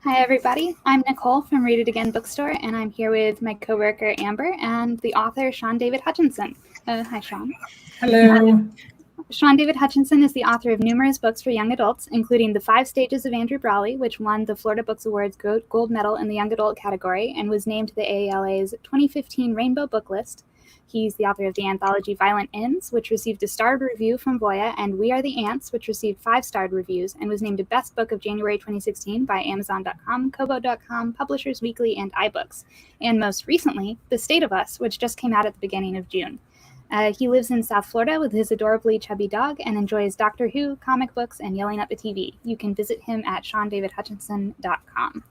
Hi, everybody. I'm Nicole from Read It Again Bookstore, and I'm here with my coworker Amber and the author Shaun David Hutchinson. Hi, Shaun. Hello. Shaun David Hutchinson is the author of numerous books for young adults, including The 5 Stages of Andrew Brawley, which won the Florida Books Awards Gold Medal in the Young Adult category and was named to the AALA's 2015 Rainbow Book List. He's the author of the anthology Violent Inns, which received a starred review from Voya, and We Are the Ants, which received 5-starred reviews and was named a Best Book of January 2016 by Amazon.com, Kobo.com, Publishers Weekly, and iBooks. And most recently, The State of Us, which just came out at the beginning of June. He lives in South Florida with his adorably chubby dog and enjoys Doctor Who, comic books, and yelling at the TV. You can visit him at ShaunDavidHutchinson.com.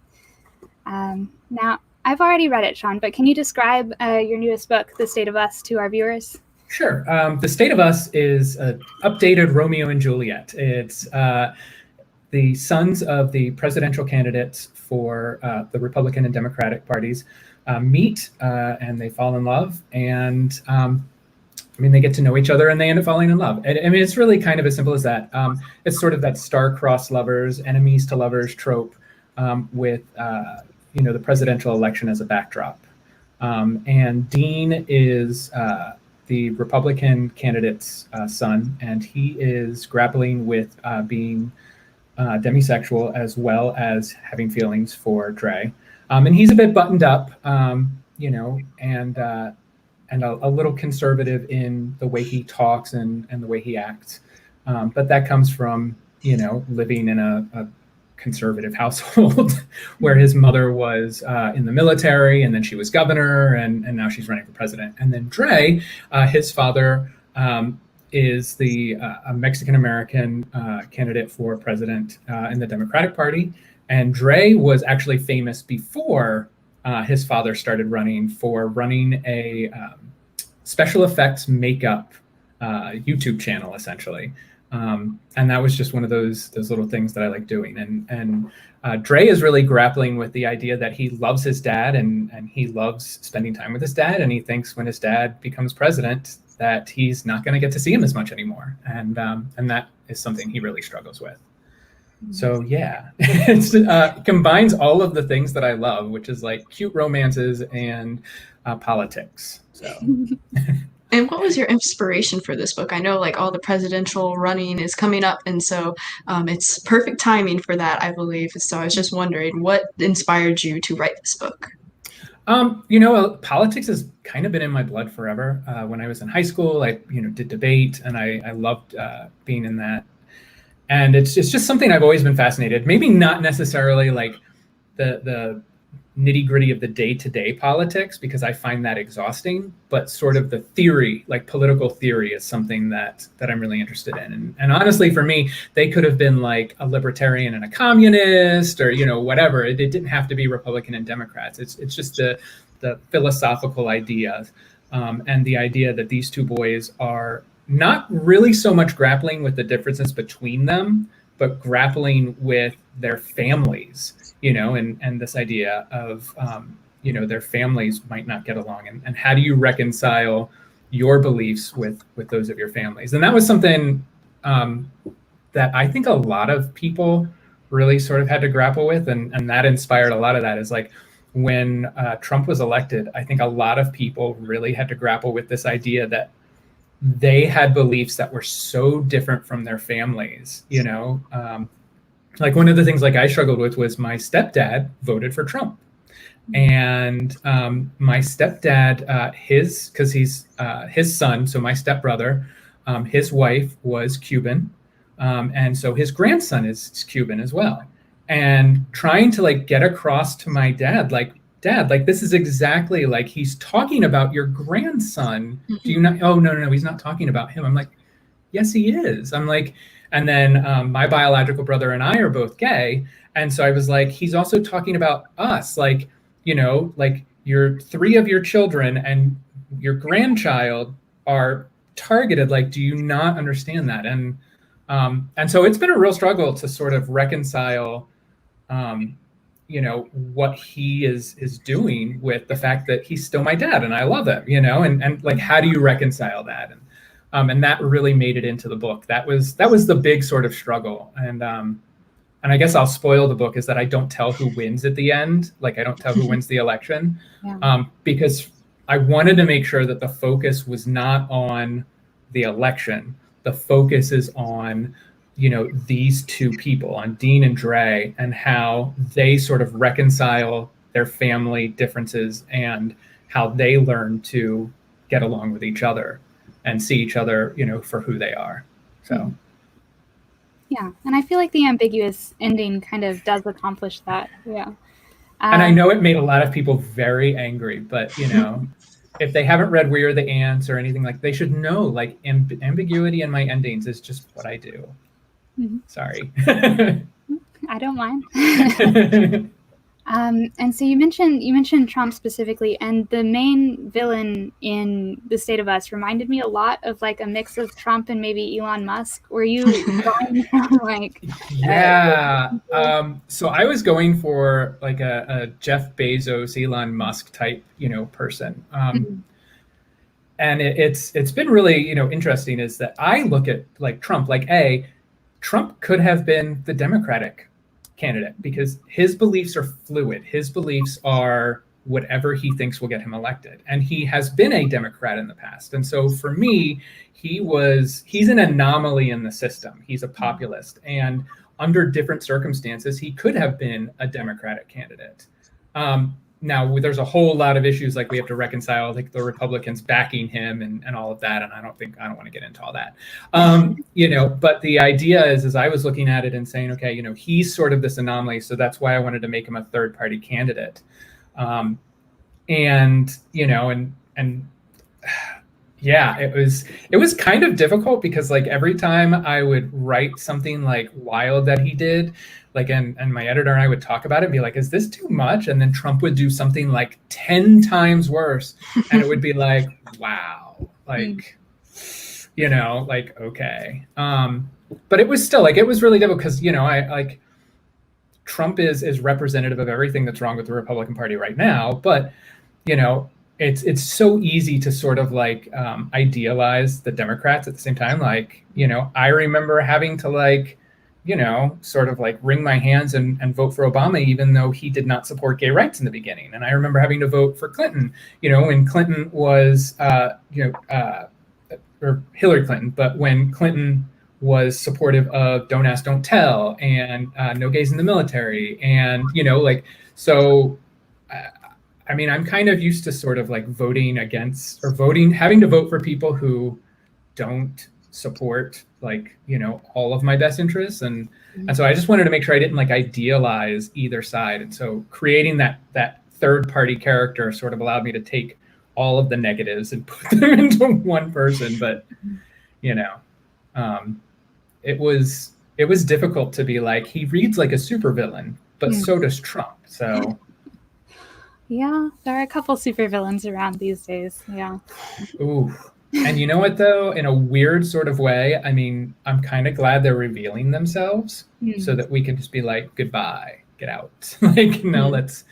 Now, I've already read it, Shaun, but can you describe your newest book, The State of Us, to our viewers? Sure. The State of Us is an updated Romeo and Juliet. It's the sons of the presidential candidates for the Republican and Democratic parties meet and they fall in love. And they get to know each other and they end up falling in love. And, it's really kind of as simple as that. It's sort of that star-crossed lovers, enemies to lovers trope with the presidential election as a backdrop. And Dean is the Republican candidate's son, and he is grappling with being demisexual as well as having feelings for Dre. And he's a bit buttoned up, and a little conservative in the way he talks and the way he acts. But that comes from, living in a conservative household where his mother was in the military and then she was governor and now she's running for president. And then Dre, his father is a Mexican-American candidate for president in the Democratic Party. And Dre was actually famous before his father started running a special effects makeup YouTube channel, essentially. And that was just one of those little things that I like doing. And Dre is really grappling with the idea that he loves his dad and he loves spending time with his dad. And he thinks when his dad becomes president that he's not going to get to see him as much anymore. And that is something he really struggles with. So yeah, it combines all of the things that I love, which is like cute romances and politics. So. And what was your inspiration for this book? I know all the presidential running is coming up, and so it's perfect timing for that, I believe. So I was just wondering, what inspired you to write this book? Politics has kind of been in my blood forever. When I was in high school, I did debate, and I loved being in that. And it's just something I've always been fascinated. Maybe not necessarily like the nitty gritty of the day-to-day politics, because I find that exhausting, but sort of the theory, like political theory, is something that I'm really interested in. And honestly, for me, they could have been like a libertarian and a communist or, whatever. It didn't have to be Republican and Democrats. It's just the philosophical idea and the idea that these two boys are not really so much grappling with the differences between them, but grappling with their families, and this idea of, their families might not get along. And how do you reconcile your beliefs with those of your families? And that was something that I think a lot of people really sort of had to grapple with. And that inspired a lot of that. Is like when Trump was elected, I think a lot of people really had to grapple with this idea that they had beliefs that were so different from their families, like one of the things I struggled with was my stepdad voted for Trump. And my stepdad, because he's his son, so my stepbrother, his wife was Cuban. And so his grandson is Cuban as well. And trying to get across to my dad, Dad, this is exactly he's talking about your grandson. Mm-hmm. Do you not? Oh, no, he's not talking about him. I'm like, yes, he is. I'm like, and then my biological brother and I are both gay. And so I was like, he's also talking about us, your 3 of your children and your grandchild are targeted. Do you not understand that? And so it's been a real struggle to sort of reconcile, what he is doing with the fact that he's still my dad and I love him, and how do you reconcile that? And that really made it into the book. That was the big sort of struggle. And and I guess I'll spoil the book, is that I don't tell who wins at the end. Like I don't tell who wins the election, because I wanted to make sure that the focus was not on the election. The focus is on, these two people, on Dean and Dre, and how they sort of reconcile their family differences and how they learn to get along with each other and see each other, for who they are. So. Yeah, and I feel like the ambiguous ending kind of does accomplish that. Yeah. And I know it made a lot of people very angry, but if they haven't read We Are the Ants or anything, like they should know, like ambiguity in my endings is just what I do. Mm-hmm. Sorry. I don't mind. And so you mentioned Trump specifically, and the main villain in The State of Us reminded me a lot of like a mix of Trump and maybe Elon Musk. Were you going for like? Yeah. So I was going for like a Jeff Bezos, Elon Musk type, person. And it's been really, interesting is that I look at like Trump, like Trump could have been the Democratic candidate because his beliefs are fluid. His beliefs are whatever he thinks will get him elected. And he has been a Democrat in the past. And so for me, he's an anomaly in the system. He's a populist. And under different circumstances, he could have been a Democratic candidate. Now, there's a whole lot of issues like we have to reconcile, like the Republicans backing him and all of that. And I don't want to get into all that. But the idea is I was looking at it and saying, okay, he's sort of this anomaly. So that's why I wanted to make him a third party candidate. Yeah, it was kind of difficult because like every time I would write something like wild that he did, like and my editor and I would talk about it and be like, is this too much? And then Trump would do something like 10 times worse. And it would be like, wow, like, like, okay. But it was still like, it was really difficult because, I like Trump is representative of everything that's wrong with the Republican Party right now. But, it's so easy to sort of like idealize the Democrats at the same time. Like, I remember having to like, sort of like wring my hands and vote for Obama, even though he did not support gay rights in the beginning. And I remember having to vote for Clinton, when Clinton was, or Hillary Clinton, but when Clinton was supportive of Don't Ask, Don't Tell and no gays in the military. And, so I mean, I'm kind of used to sort of like voting against or having to vote for people who don't support like, all of my best interests. And so I just wanted to make sure I didn't like idealize either side. And so creating that third party character sort of allowed me to take all of the negatives and put them into one person. But, it was difficult to be like, he reads like a supervillain, but so does Trump. So. Yeah, there are a couple supervillains around these days. Yeah. Ooh. And you know what, though? In a weird sort of way, I mean, I'm kind of glad they're revealing themselves so that we can just be like, goodbye, get out. Like, no, let's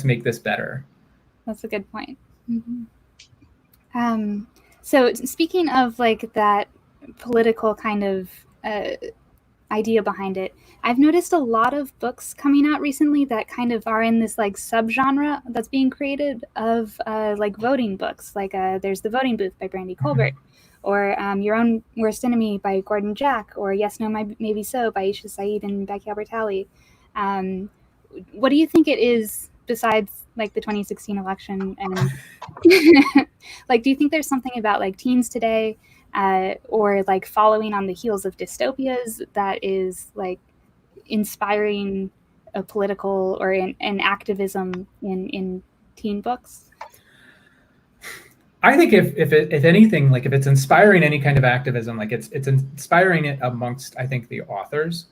make this better. That's a good point. Mm-hmm. So speaking of like that political kind of idea behind it, I've noticed a lot of books coming out recently that kind of are in this like subgenre that's being created of like voting books. Like there's The Voting Booth by Brandy Colbert, or Your Own Worst Enemy by Gordon Jack, or Yes, No, Maybe So by Isha Saeed and Becky Albertalli. What do you think it is besides like the 2016 election? And like, do you think there's something about like teens today or like following on the heels of dystopias that is like inspiring a political or an activism in teen books? I think if anything, like if it's inspiring any kind of activism, like it's inspiring it amongst, I think, the authors,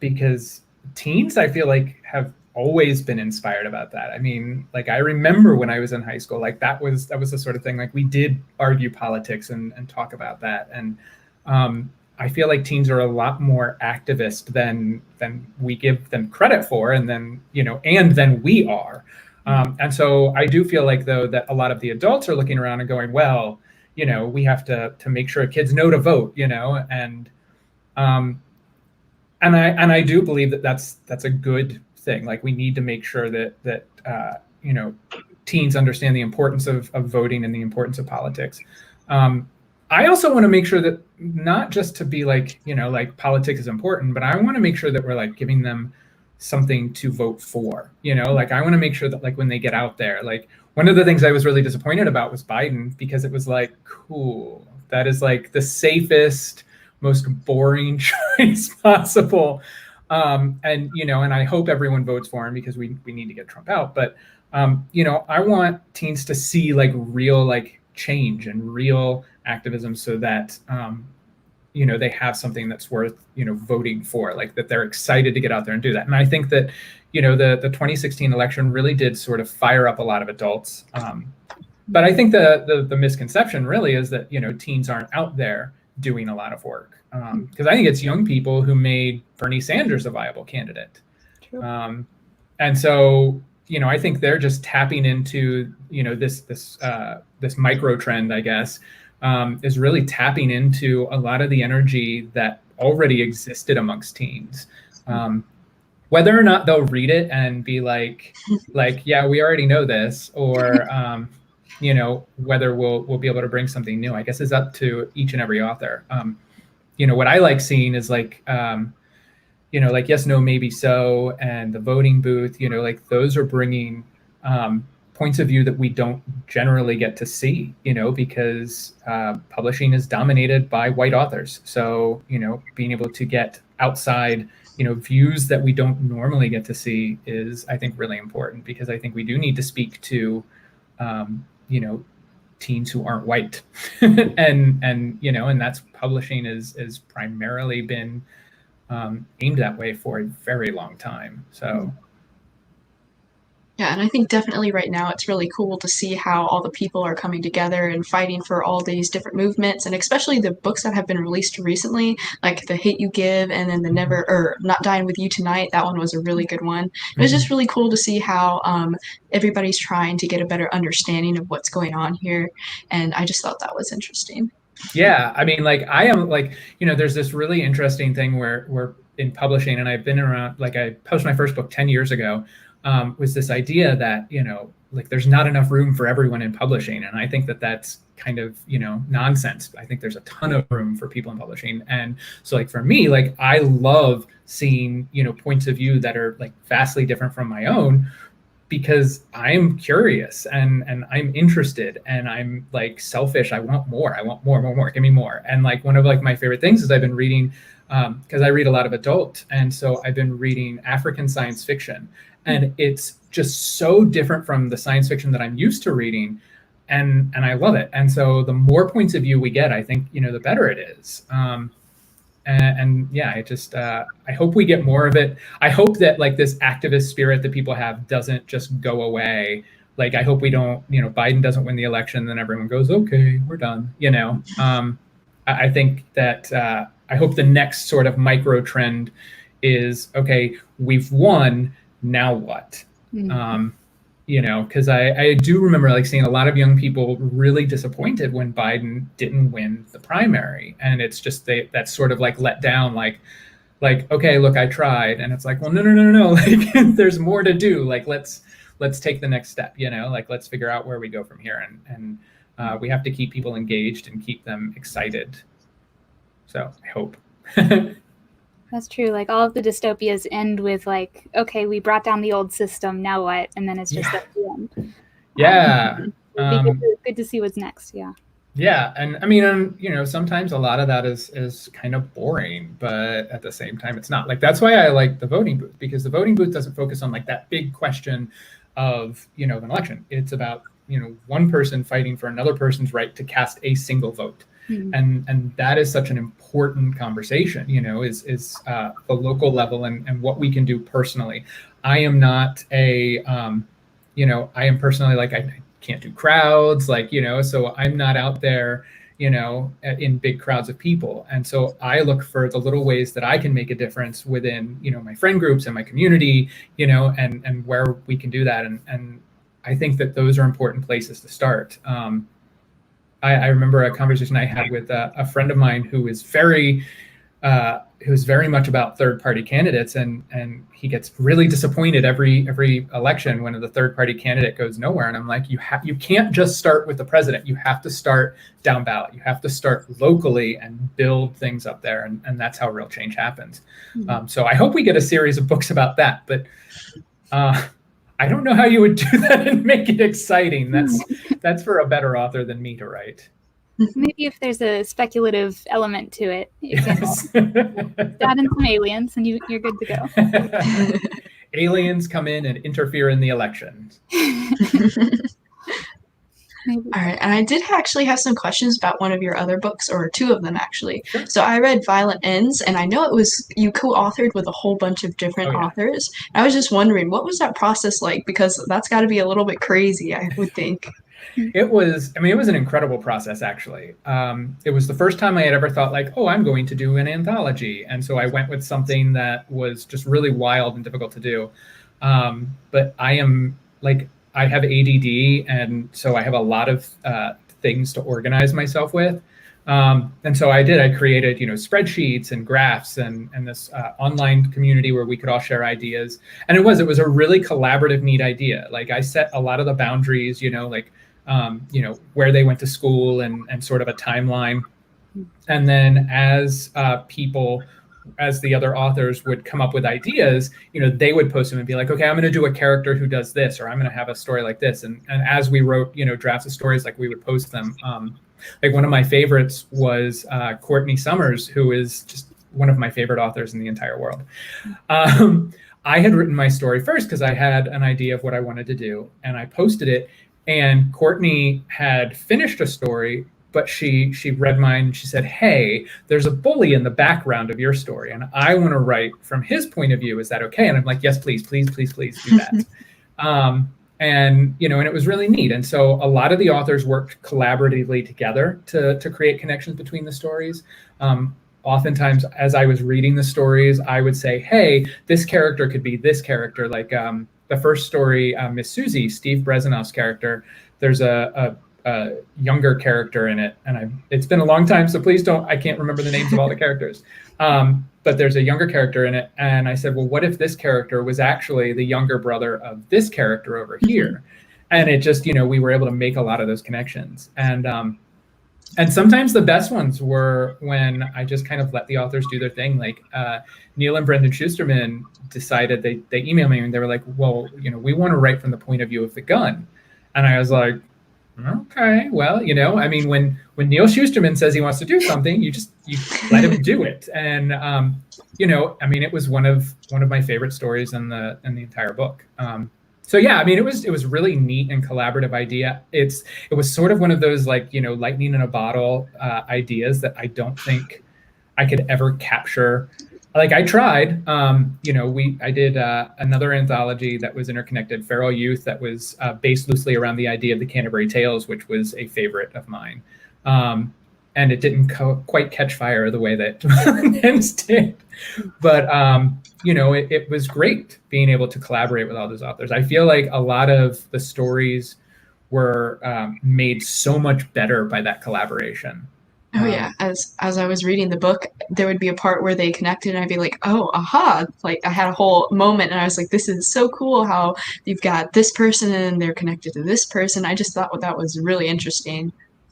because teens, I feel like, have always been inspired about that. I mean, like I remember when I was in high school, like that was the sort of thing, like we did argue politics and talk about that. And I feel like teens are a lot more activist than we give them credit for, and then we are. And so I do feel like, though, that a lot of the adults are looking around and going, well, we have to make sure kids know to vote, and I do believe that that's a good thing. Like, we need to make sure that teens understand the importance of voting and the importance of politics. I also want to make sure that, not just to be like, like politics is important, but I want to make sure that we're like giving them something to vote for. Like, I want to make sure that, like, when they get out there, like, one of the things I was really disappointed about was Biden, because it was like, cool, that is like the safest, most boring choice possible. And I hope everyone votes for him, because we need to get Trump out. But I want teens to see like real like change and real activism, so that they have something that's worth voting for, like that they're excited to get out there and do that. And I think that the 2016 election really did sort of fire up a lot of adults. But I think the misconception really is that teens aren't out there doing a lot of work, because I think it's young people who made Bernie Sanders a viable candidate. True. And so I think they're just tapping into this micro trend, I guess, is really tapping into a lot of the energy that already existed amongst teens. Whether or not they'll read it and be like, yeah, we already know this, or whether we'll be able to bring something new, I guess, is up to each and every author. What I like seeing is like, like Yes, No, Maybe So, and the voting booth, like those are bringing points of view that we don't generally get to see, because publishing is dominated by white authors. So, being able to get outside, views that we don't normally get to see is, I think, really important, because I think we do need to speak to, teens who aren't white. and that's publishing is primarily been aimed that way for a very long time. So. Yeah, and I think definitely right now it's really cool to see how all the people are coming together and fighting for all these different movements, and especially the books that have been released recently, like The Hate You Give, and then Not Dying With You Tonight. That one was a really good one. It was just really cool to see how everybody's trying to get a better understanding of what's going on here, and I just thought that was interesting. Yeah, I mean, like, I am like, there's this really interesting thing where we're in publishing, and I've been around, like, I published my first book 10 years ago, was this idea that, like, there's not enough room for everyone in publishing. And I think that that's kind of, nonsense. I think there's a ton of room for people in publishing. And so, like, for me, like, I love seeing, points of view that are like vastly different from my own, because I'm curious and I'm interested, and I'm like selfish. I want more. Give me more. And like, one of like my favorite things is I've been reading, because I read a lot of adult. And so I've been reading African science fiction. And it's just so different from the science fiction that I'm used to reading. And I love it. And so the more points of view we get, I think, the better it is. And yeah, I hope we get more of it. I hope that like this activist spirit that people have doesn't just go away. Like, I hope we don't, Biden doesn't win the election, then everyone goes, okay, we're done. I think that I hope the next sort of micro trend is, okay, we've won. Now what? Because I do remember like seeing a lot of young people really disappointed when Biden didn't win the primary, and it's just that's sort of like let down, like okay, look, I tried, and it's like, well, no, like there's more to do. Like, let's take the next step. Like, let's figure out where we go from here, and we have to keep people engaged and keep them excited. So I hope. That's true. Like, all of the dystopias end with like, okay, we brought down the old system, now what? And then it's just at the end. Yeah. Good to see what's next. Yeah. Yeah. And I mean, sometimes a lot of that is kind of boring, but at the same time, it's not. Like, that's why I like the voting booth, because the voting booth doesn't focus on like that big question of, an election. It's about, one person fighting for another person's right to cast a single vote. And that is such an important conversation, is the local level and what we can do personally. I am not I am personally like, I can't do crowds, like, so I'm not out there, in big crowds of people. And so I look for the little ways that I can make a difference within, my friend groups and my community, and where we can do that. And I think that those are important places to start. I remember a conversation I had with a friend of mine who is very was very much about third-party candidates, and he gets really disappointed every election when the third-party candidate goes nowhere. And I'm like, you can't just start with the president. You have to start down ballot. You have to start locally and build things up there, and that's how real change happens. So I hope we get a series of books about that, but I don't know how you would do that and make it exciting. That's for a better author than me to write. Maybe if there's a speculative element to it, you Yes. can add in some aliens and you're good to go. Aliens come in and interfere in the elections. Maybe. All right, and I did actually have some questions about one of your other books, or two of them actually. Sure. So I read Violent Ends, and I know it was you co-authored with a whole bunch of different authors. I was just wondering, what was that process like? Because that's got to be a little bit crazy, I would think. It was an incredible process, actually. It was the first time I had ever thought like, oh, I'm going to do an anthology. And so I went with something that was just really wild and difficult to do. But I have ADD, and so I have a lot of things to organize myself with. And so I created, spreadsheets and graphs and this online community where we could all share ideas. And it was a really collaborative, neat idea. Like I set a lot of the boundaries, where they went to school and sort of a timeline. And then as the other authors would come up with ideas, they would post them and be like, okay, I'm going to do a character who does this, or I'm going to have a story like this. And as we wrote, drafts of stories, like we would post them. Like one of my favorites was Courtney Summers, who is just one of my favorite authors in the entire world. I had written my story first because I had an idea of what I wanted to do, and I posted it. And Courtney had finished a story, but she read mine and she said, hey, there's a bully in the background of your story, and I want to write from his point of view. Is that okay? And I'm like, yes, please do that. And it was really neat. And so a lot of the authors worked collaboratively together to create connections between the stories. Oftentimes, as I was reading the stories, I would say, hey, this character could be this character. Like the first story, Miss Susie, Steve Brezhnevo's character, there's a younger character in it, and it's been a long time, so please I can't remember the names of all the characters, but there's a younger character in it, and I said, well, what if this character was actually the younger brother of this character over here? And it just, we were able to make a lot of those connections, and sometimes the best ones were when I just kind of let the authors do their thing. Like Neil and Brendan Schusterman decided, they emailed me and they were like, well, we want to write from the point of view of the gun. And I was like, okay, well, when Neil Schusterman says he wants to do something, you let him do it. And, it was one of my favorite stories in the entire book. So yeah, it was really neat and collaborative idea. It was sort of one of those lightning in a bottle ideas that I don't think I could ever capture. Like I tried, I did another anthology that was interconnected, Feral Youth, that was based loosely around the idea of the Canterbury Tales, which was a favorite of mine. And it didn't quite catch fire the way that Men's did. But, it was great being able to collaborate with all those authors. I feel like a lot of the stories were made so much better by that collaboration. Oh yeah, as I was reading the book, there would be a part where they connected and I'd be like, oh, aha. Like I had a whole moment and I was like, this is so cool how you've got this person and they're connected to this person. I just thought that was really interesting.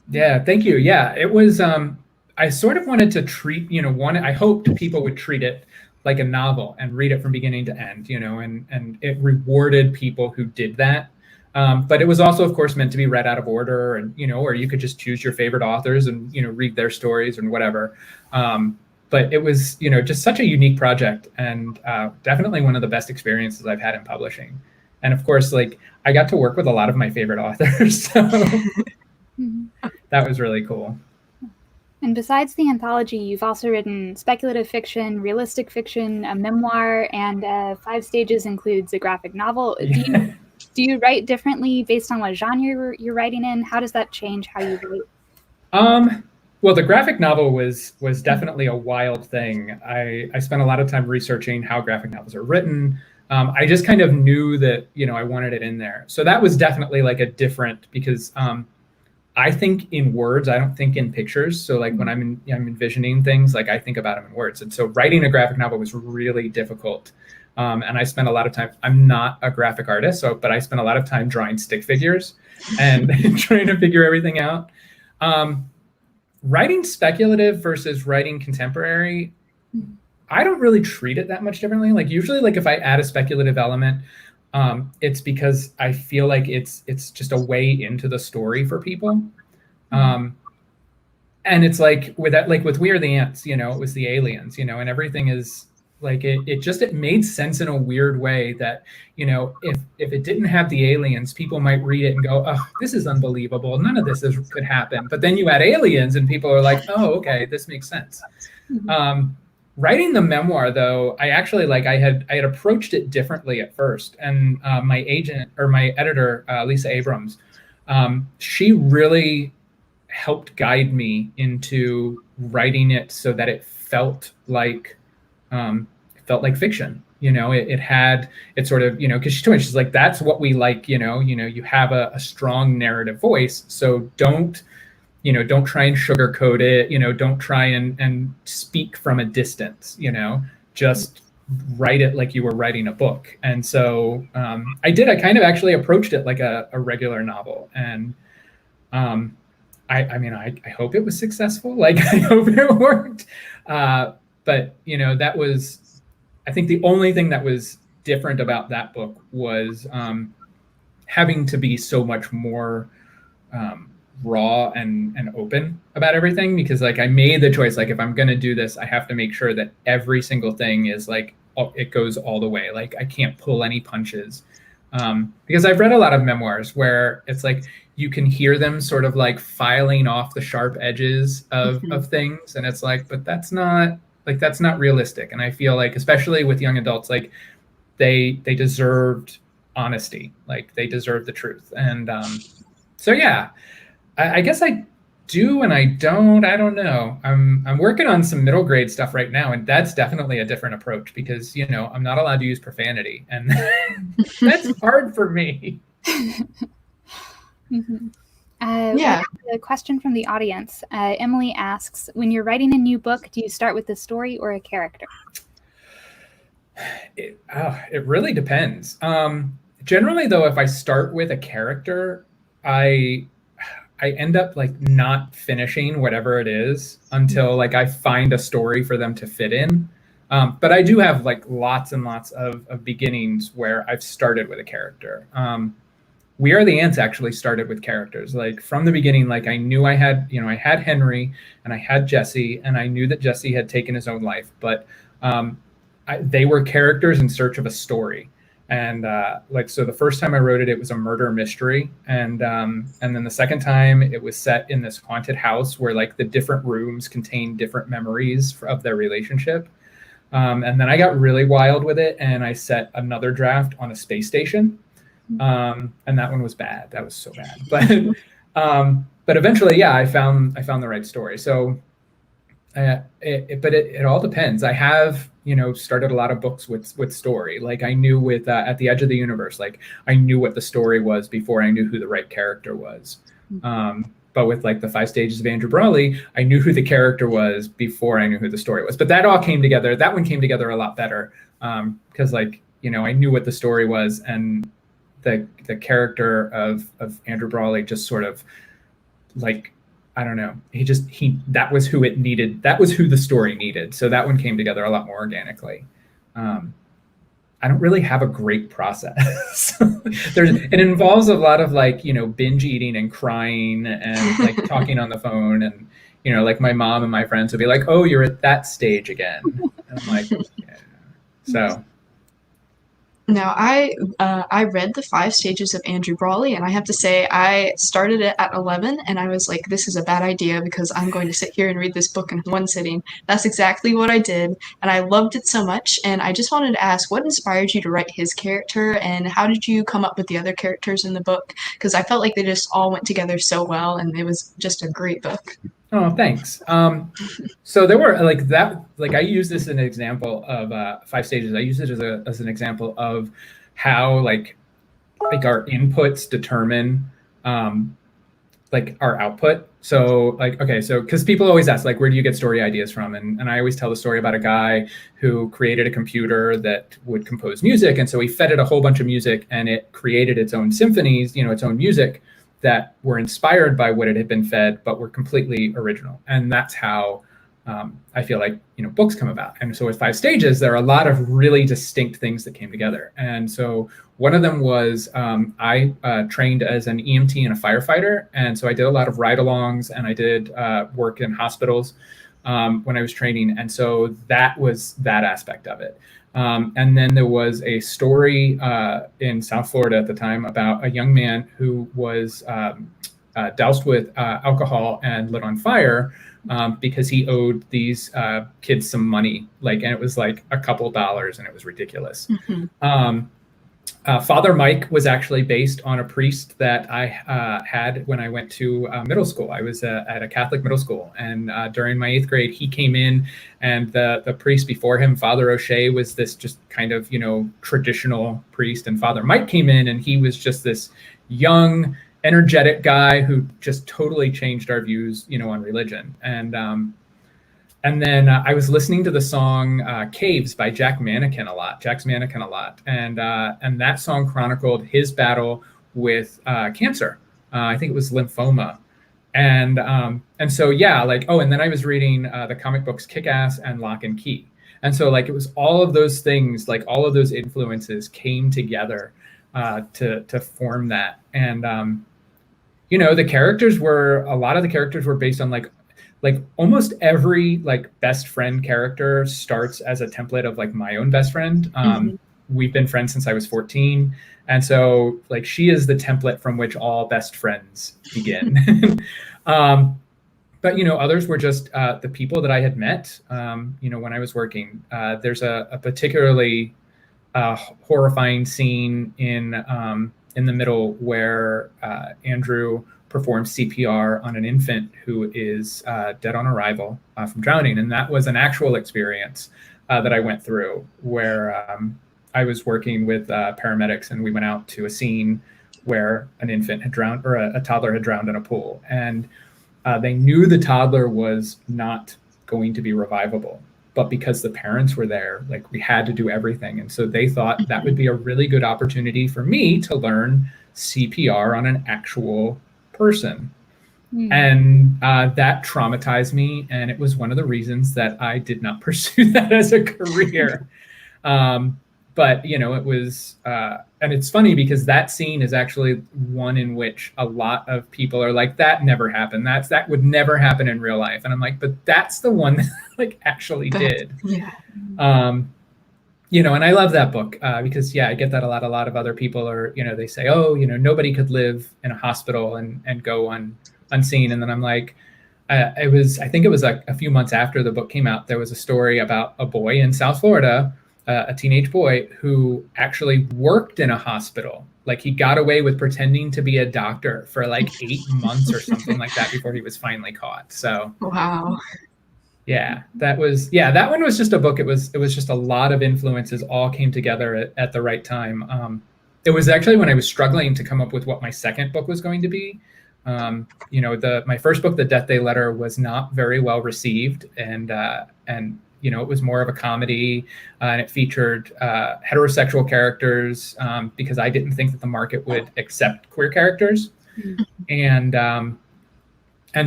Yeah, thank you. Yeah, it was, I sort of wanted to treat, I hoped people would treat it like a novel and read it from beginning to end, and it rewarded people who did that. But it was also, of course, meant to be read out of order, and or you could just choose your favorite authors and read their stories and whatever. But it was just such a unique project, and definitely one of the best experiences I've had in publishing. And of course, I got to work with a lot of my favorite authors, so that was really cool. And besides the anthology, you've also written speculative fiction, realistic fiction, a memoir, and 5 Stages includes a graphic novel. Yeah. Do you write differently based on what genre you're writing in? How does that change how you write? Well, the graphic novel was definitely a wild thing. I spent a lot of time researching how graphic novels are written. I just kind of knew that, I wanted it in there. So that was definitely a different, because I think in words, I don't think in pictures. So like when I'm envisioning things, like I think about them in words. And so writing a graphic novel was really difficult. And I spent a lot of time, I'm not a graphic artist, but I spent a lot of time drawing stick figures and trying to figure everything out. Writing speculative versus writing contemporary, I don't really treat it that much differently. Like usually, like if I add a speculative element, it's because I feel like it's just a way into the story for people. And it's like with that, like with We Are the Ants, it was the aliens, and everything is like it made sense in a weird way that, if it didn't have the aliens, people might read it and go, oh, this is unbelievable. None of this could happen. But then you add aliens and people are like, oh, okay, this makes sense. Writing the memoir, though, I actually I had approached it differently at first. And my agent or my editor, Lisa Abrams, she really helped guide me into writing it so that it felt like fiction. It sort of, because she told me, she's like, that's what we like, you have a strong narrative voice. So don't try and sugarcoat it, don't try and speak from a distance, just write it like you were writing a book. And so I kind of actually approached it like a regular novel. And I hope it was successful. Like, I hope it worked. But, that was, I think the only thing that was different about that book was having to be so much more raw and open about everything, because like I made the choice, like if I'm going to do this, I have to make sure that every single thing is like, it goes all the way. Like I can't pull any punches. Because I've read a lot of memoirs where it's like, you can hear them sort of like filing off the sharp edges of things. And it's like, but that's not realistic. And I feel like, especially with young adults, like they deserved honesty, like they deserve the truth. And so, yeah, I guess I do and I don't know. I'm working on some middle grade stuff right now, and that's definitely a different approach because, I'm not allowed to use profanity, and that's hard for me. Yeah. A question from the audience. Emily asks, when you're writing a new book, do you start with a story or a character? It really depends. Generally, though, if I start with a character, I end up like not finishing whatever it is until like I find a story for them to fit in. But I do have like lots and lots of beginnings where I've started with a character. We Are the Ants actually started with characters. Like from the beginning, like I knew I had Henry and I had Jesse, and I knew that Jesse had taken his own life, but they were characters in search of a story. And so the first time I wrote it, it was a murder mystery. And then the second time it was set in this haunted house where like the different rooms contain different memories of their relationship. And then I got really wild with it and I set another draft on a space station. And that one was bad. That was so bad. But eventually, yeah, I found the right story. So it all depends. I have, started a lot of books with story. Like I knew with At the Edge of the Universe, like I knew what the story was before I knew who the right character was. But with like the 5 Stages of Andrew Brawley, I knew who the character was before I knew who the story was. But that all came together. That one came together a lot better because like, I knew what the story was, and the character of Andrew Brawley just sort of like, I don't know. That was who it needed. That was who the story needed. So that one came together a lot more organically. I don't really have a great process. It involves a lot of like, binge eating and crying and like talking on the phone. And, like my mom and my friends would be like, oh, you're at that stage again. And I'm like, yeah. So. Now, I read the 5 Stages of Andrew Brawley, and I have to say I started it at 11, and I was like, this is a bad idea because I'm going to sit here and read this book in one sitting. That's exactly what I did, and I loved it so much, and I just wanted to ask, what inspired you to write his character, and how did you come up with the other characters in the book? Because I felt like they just all went together so well, and it was just a great book. Oh, thanks. So there were like that, like I use this as an example of 5 Stages. I use it as an example of how like our inputs determine like our output. So like, okay, so because people always ask, like, where do you get story ideas from? And I always tell the story about a guy who created a computer that would compose music. And so he fed it a whole bunch of music and it created its own symphonies, you know, its own music that were inspired by what it had been fed, but were completely original. And that's how I feel like, you know, books come about. And so with 5 Stages, there are a lot of really distinct things that came together. And so one of them was I trained as an EMT and a firefighter. And so I did a lot of ride-alongs and I did work in hospitals when I was training. And so that was that aspect of it. And then there was a story in South Florida at the time about a young man who was doused with alcohol and lit on fire because he owed these kids some money, like, and it was like a couple dollars, and it was ridiculous. Father Mike was actually based on a priest that I had when I went to middle school. I was at a Catholic middle school, and during my 8th grade, he came in, and the priest before him, Father O'Shea, was this just kind of, you know, traditional priest, and Father Mike came in, and he was just this young, energetic guy who just totally changed our views, you know, on religion. And then I was listening to the song Caves by Jack's Mannequin a lot. And that song chronicled his battle with cancer. I think it was lymphoma. And so, yeah, like, oh, and then I was reading the comic books Kick-Ass and Lock and Key. And so, like, it was all of those things, like all of those influences came together to form that. And, you know, a lot of the characters were based on like almost every like best friend character starts as a template of like my own best friend. We've been friends since I was 14. And so like she is the template from which all best friends begin. But, you know, others were just the people that I had met, you know, when I was working. There's a particularly horrifying scene in the middle where Andrew performed CPR on an infant who is dead on arrival from drowning. And that was an actual experience that I went through where I was working with paramedics, and we went out to a scene where an infant had drowned, or a toddler had drowned in a pool. And they knew the toddler was not going to be revivable, but because the parents were there, like we had to do everything. And so they thought that would be a really good opportunity for me to learn CPR on an actual person. And that traumatized me, and it was one of the reasons that I did not pursue that as a career. But you know, it was and it's funny because that scene is actually one in which a lot of people are like, that never happened, that would never happen in real life. And I'm like, but that's the one that like actually did. You know, and I love that book because, yeah, I get that a lot. A lot of other people are, you know, they say, oh, you know, nobody could live in a hospital and go unseen. And then I'm like, I think it was like a few months after the book came out, there was a story about a boy in South Florida, a teenage boy who actually worked in a hospital. Like he got away with pretending to be a doctor for like 8 months or something like that before he was finally caught. So, wow. Yeah, that one was just a book. It was just a lot of influences all came together at the right time. It was actually when I was struggling to come up with what my second book was going to be. You know, my first book, The Death Day Letter, was not very well received, and you know, it was more of a comedy, and it featured heterosexual characters because I didn't think that the market would accept queer characters, and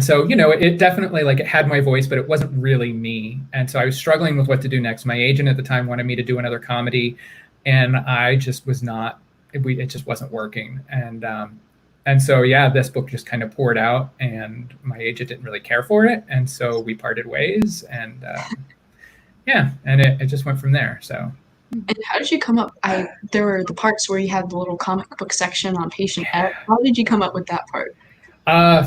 so, you know, it definitely, like, it had my voice, but it wasn't really me. And so I was struggling with what to do next. My agent at the time wanted me to do another comedy, and I just was not, it just wasn't working. And so, yeah, this book just kind of poured out, and my agent didn't really care for it. And so we parted ways, and yeah, and it just went from there. So. And how did you come up? There were the parts where you had the little comic book section on Patient F. How did you come up with that part?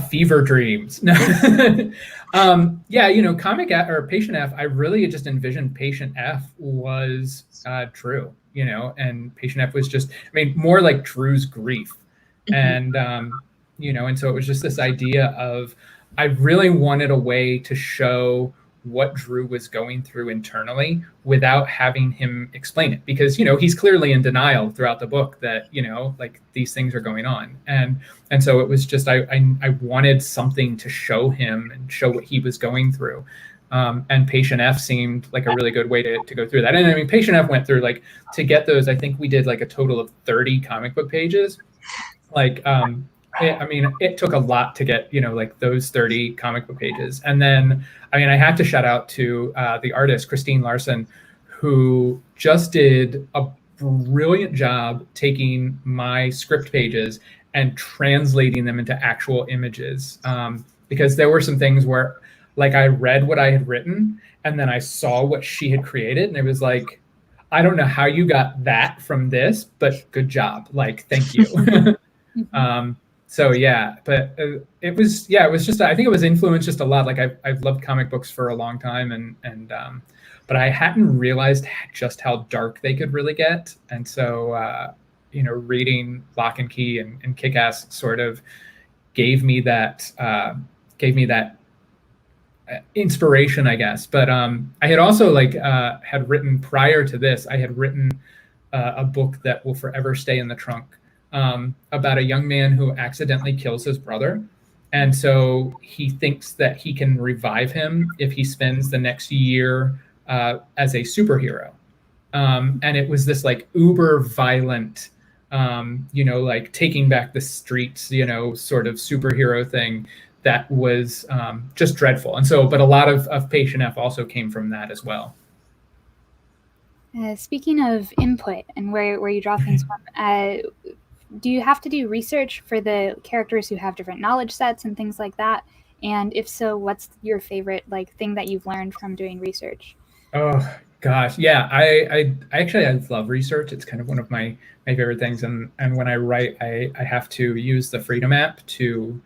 Fever dreams. Yeah, you know, Comic F or Patient F, I really just envisioned Patient F was Drew, you know, and Patient F was just, I mean, more like Drew's grief. And, you know, and so it was just this idea of, I really wanted a way to show what Drew was going through internally without having him explain it, because, you know, he's clearly in denial throughout the book that, you know, like these things are going on. And so it was just, I wanted something to show him and show what he was going through. And Patient F seemed like a really good way to go through that. And I mean, Patient F went through, like, to get those, I think we did like a total of 30 comic book pages. Like, it took a lot to get, you know, like those 30 comic book pages. And then, I mean, I have to shout out to the artist, Christine Larson, who just did a brilliant job taking my script pages and translating them into actual images. Because there were some things where, like, I read what I had written and then I saw what she had created, and it was like, I don't know how you got that from this, but good job. Like, thank you. So yeah, but it was just, I think it was influenced just a lot. Like, I've loved comic books for a long time, but I hadn't realized just how dark they could really get. And so, you know, reading Lock and Key and Kick-Ass sort of gave me that inspiration, I guess. But I had also had written, prior to this, I had written a book that will forever stay in the trunk, about a young man who accidentally kills his brother. And so he thinks that he can revive him if he spends the next year as a superhero. And it was this like uber violent, you know, like taking back the streets, you know, sort of superhero thing that was just dreadful. And so, but a lot of Patient F also came from that as well. Speaking of input and where you draw things from, do you have to do research for the characters who have different knowledge sets and things like that? And if so, what's your favorite thing that you've learned from doing research? Oh gosh, yeah, I love research. It's kind of one of my favorite things. And when I write, I have to use the Freedom app to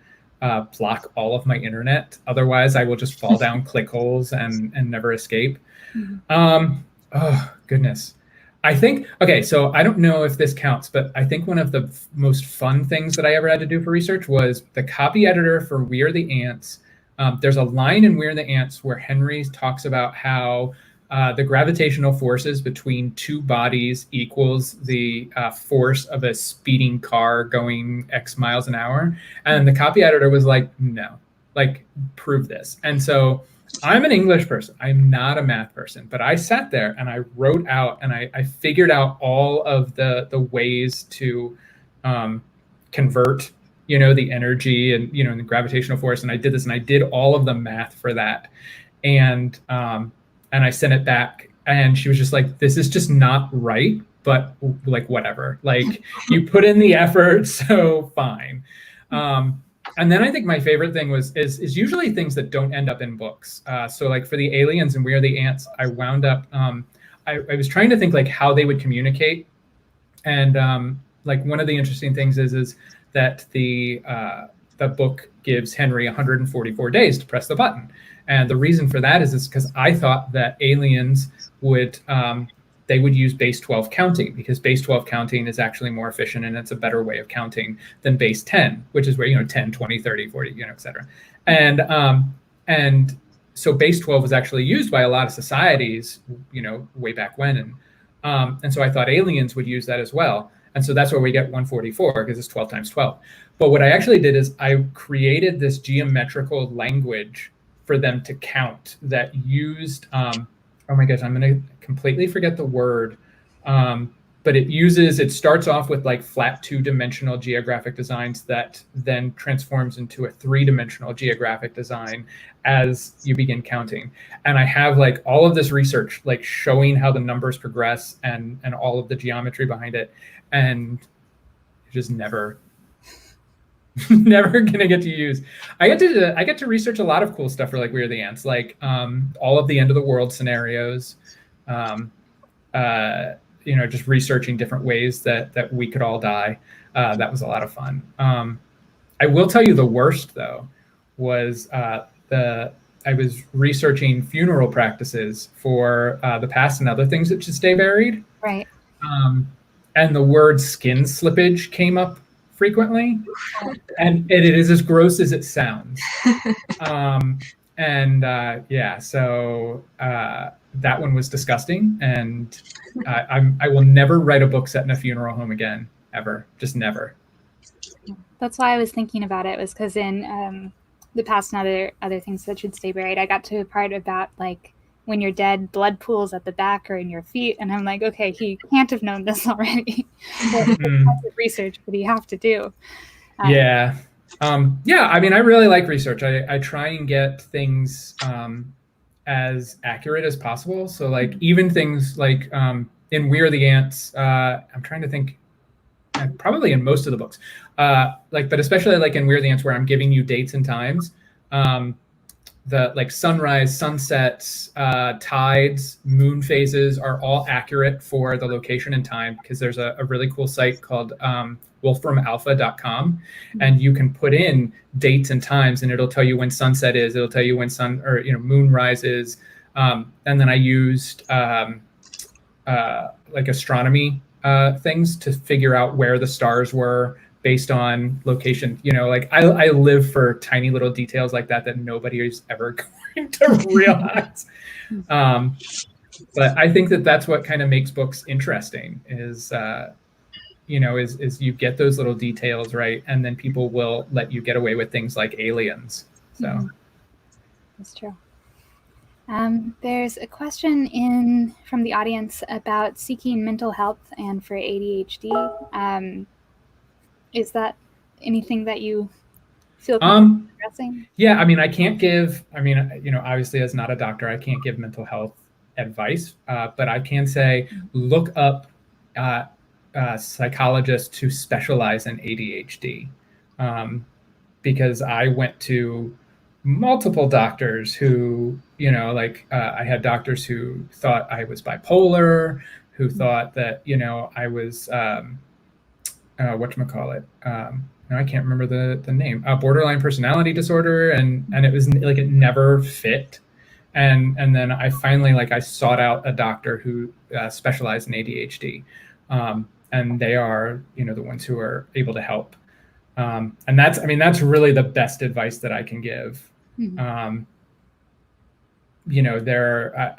block all of my internet. Otherwise, I will just fall down click holes and never escape. Mm-hmm. Oh goodness. I think, okay, so I don't know if this counts, but I think one of the most fun things that I ever had to do for research was the copy editor for We Are the Ants. There's a line in We Are the Ants where Henry talks about how the gravitational forces between two bodies equals the force of a speeding car going X miles an hour. And the copy editor was like, no, like, prove this. And so I'm an English person. I'm not a math person, but I sat there and I wrote out and I figured out all of the ways to convert, you know, the energy and, you know, and the gravitational force. And I did this and I did all of the math for that. And I sent it back and she was just like, this is just not right, but like, whatever, like, you put in the effort, so fine. And then I think my favorite thing is usually things that don't end up in books. So like for the aliens and We Are the Ants, I wound up, I was trying to think like how they would communicate. And like one of the interesting things is that the book gives Henry 144 days to press the button. And the reason for that is because I thought that aliens would, they would use base 12 counting, because base 12 counting is actually more efficient and it's a better way of counting than base 10, which is where, you know, 10, 20, 30, 40, you know, et cetera. And so base 12 was actually used by a lot of societies, you know, way back when. And so I thought aliens would use that as well. And so that's where we get 144, because it's 12 times 12. But what I actually did is I created this geometrical language for them to count that used, oh my gosh, I'm going to completely forget the word. But it starts off with like flat 2-dimensional geographic designs that then transforms into a 3-dimensional geographic design as you begin counting. And I have like all of this research, like showing how the numbers progress and all of the geometry behind it. And just never gonna get to use. I get to research a lot of cool stuff for like We Are the Ants, like all of the end of the world scenarios, you know, just researching different ways that we could all die. That was a lot of fun. I will tell you the worst though was I was researching funeral practices for the past and other things that should stay buried. Right. And the word skin slippage came up frequently, and it is as gross as it sounds. And so that one was disgusting, and I will never write a book set in a funeral home again, ever, just never. That's why I was thinking about it, was because in The Past and Other Things That Should Stay Buried, I got to a part about like when you're dead, blood pools at the back or in your feet, and I'm like, okay, he can't have known this already. Research that you have to do. I mean, I really like research. I try and get things as accurate as possible. So like even things like in We Are the Ants, I'm trying to think, probably in most of the books, but especially like in We Are the Ants, where I'm giving you dates and times, the like sunrise, sunsets, tides, moon phases are all accurate for the location and time, because there's a really cool site called wolframalpha.com, and you can put in dates and times and it'll tell you when sunset is, it'll tell you when moon rises. And then I used like astronomy things to figure out where the stars were based on location. Like I live for tiny little details like that nobody is ever going to realize. But I think that's what kind of makes books interesting is you get those little details right, and then people will let you get away with things like aliens. So that's true. There's a question from the audience about seeking mental health and for ADHD. Is that anything that you feel comfortable addressing? Yeah, I mean, obviously as not a doctor, I can't give mental health advice, but I can say look up psychologists who specialize in ADHD, because I went to multiple doctors who, I had doctors who thought I was bipolar, who thought that, I was, whatchamacallit, I can't remember the name, borderline personality disorder. And it was like, it never fit. And then I finally, I sought out a doctor who specialized in ADHD. And they are, the ones who are able to help. And that's really the best advice that I can give. Mm-hmm.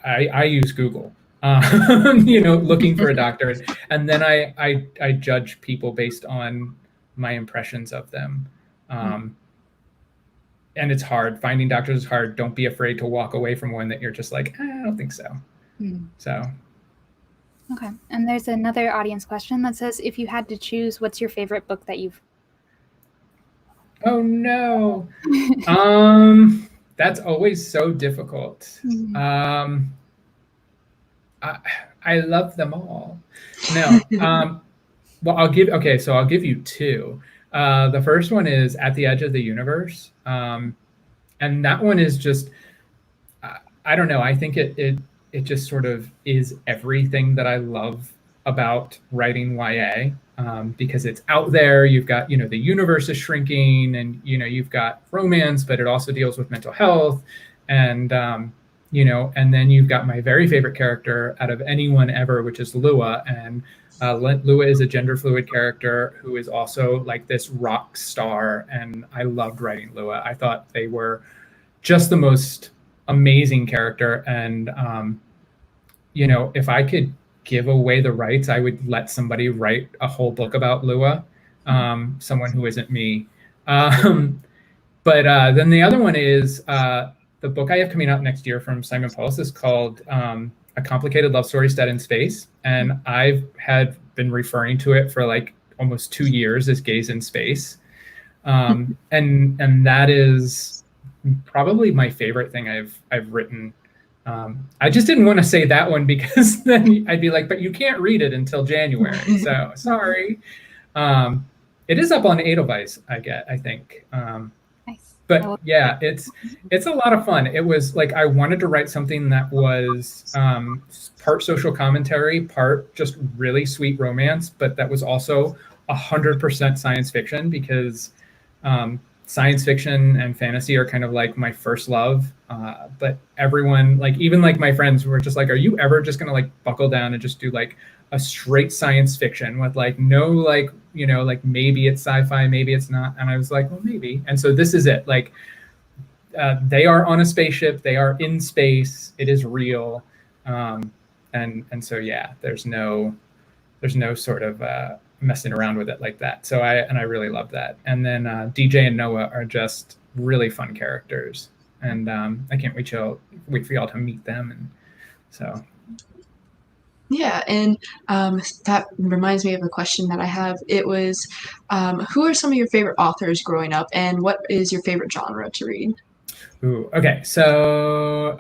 I use Google, looking for a doctor, and then I judge people based on my impressions of them. And it's hard. Finding doctors is hard. Don't be afraid to walk away from one that you're just like, I don't think so. Mm-hmm. So. Okay. And there's another audience question that says, if you had to choose, what's your favorite book that you've... Oh, no. That's always so difficult. Mm-hmm. I love them all. No. Well, I'll give you two. The first one is At the Edge of the Universe. And that one is just, I don't know. I think it just sort of is everything that I love about writing YA, because it's out there. You've got, the universe is shrinking, and, you've got romance, but it also deals with mental health. And, and then you've got my very favorite character out of anyone ever, which is Lua. And Lua is a gender fluid character who is also like this rock star. And I loved writing Lua. I thought they were just the most amazing character. And, if I could give away the rights, I would let somebody write a whole book about Lua, someone who isn't me. But then the other one is the book I have coming out next year from Simon Pulse is called A Complicated Love Story Set in Space. And I've been referring to it for like almost 2 years as Gaze in Space. And that is probably my favorite thing I've written. I just didn't want to say that one because then I'd be like, but you can't read it until January. So sorry. It is up on Edelweiss, I think. Nice. But yeah, it's a lot of fun. It was like, I wanted to write something that was part social commentary, part just really sweet romance, but that was also 100% science fiction, because science fiction and fantasy are kind of like my first love. But everyone, like even like my friends were just like, are you ever just going to like buckle down and just do like a straight science fiction with like no, like, like maybe it's sci-fi, maybe it's not. And I was like, well, maybe. And so this is it. Like they are on a spaceship. They are in space. It is real. And so, yeah, there's no sort of messing around with it like that. So I really love that. And then DJ and Noah are just really fun characters. And I can't wait for y'all to meet them. And so. Yeah, and that reminds me of a question that I have. It was, who are some of your favorite authors growing up, and what is your favorite genre to read? Ooh, okay, so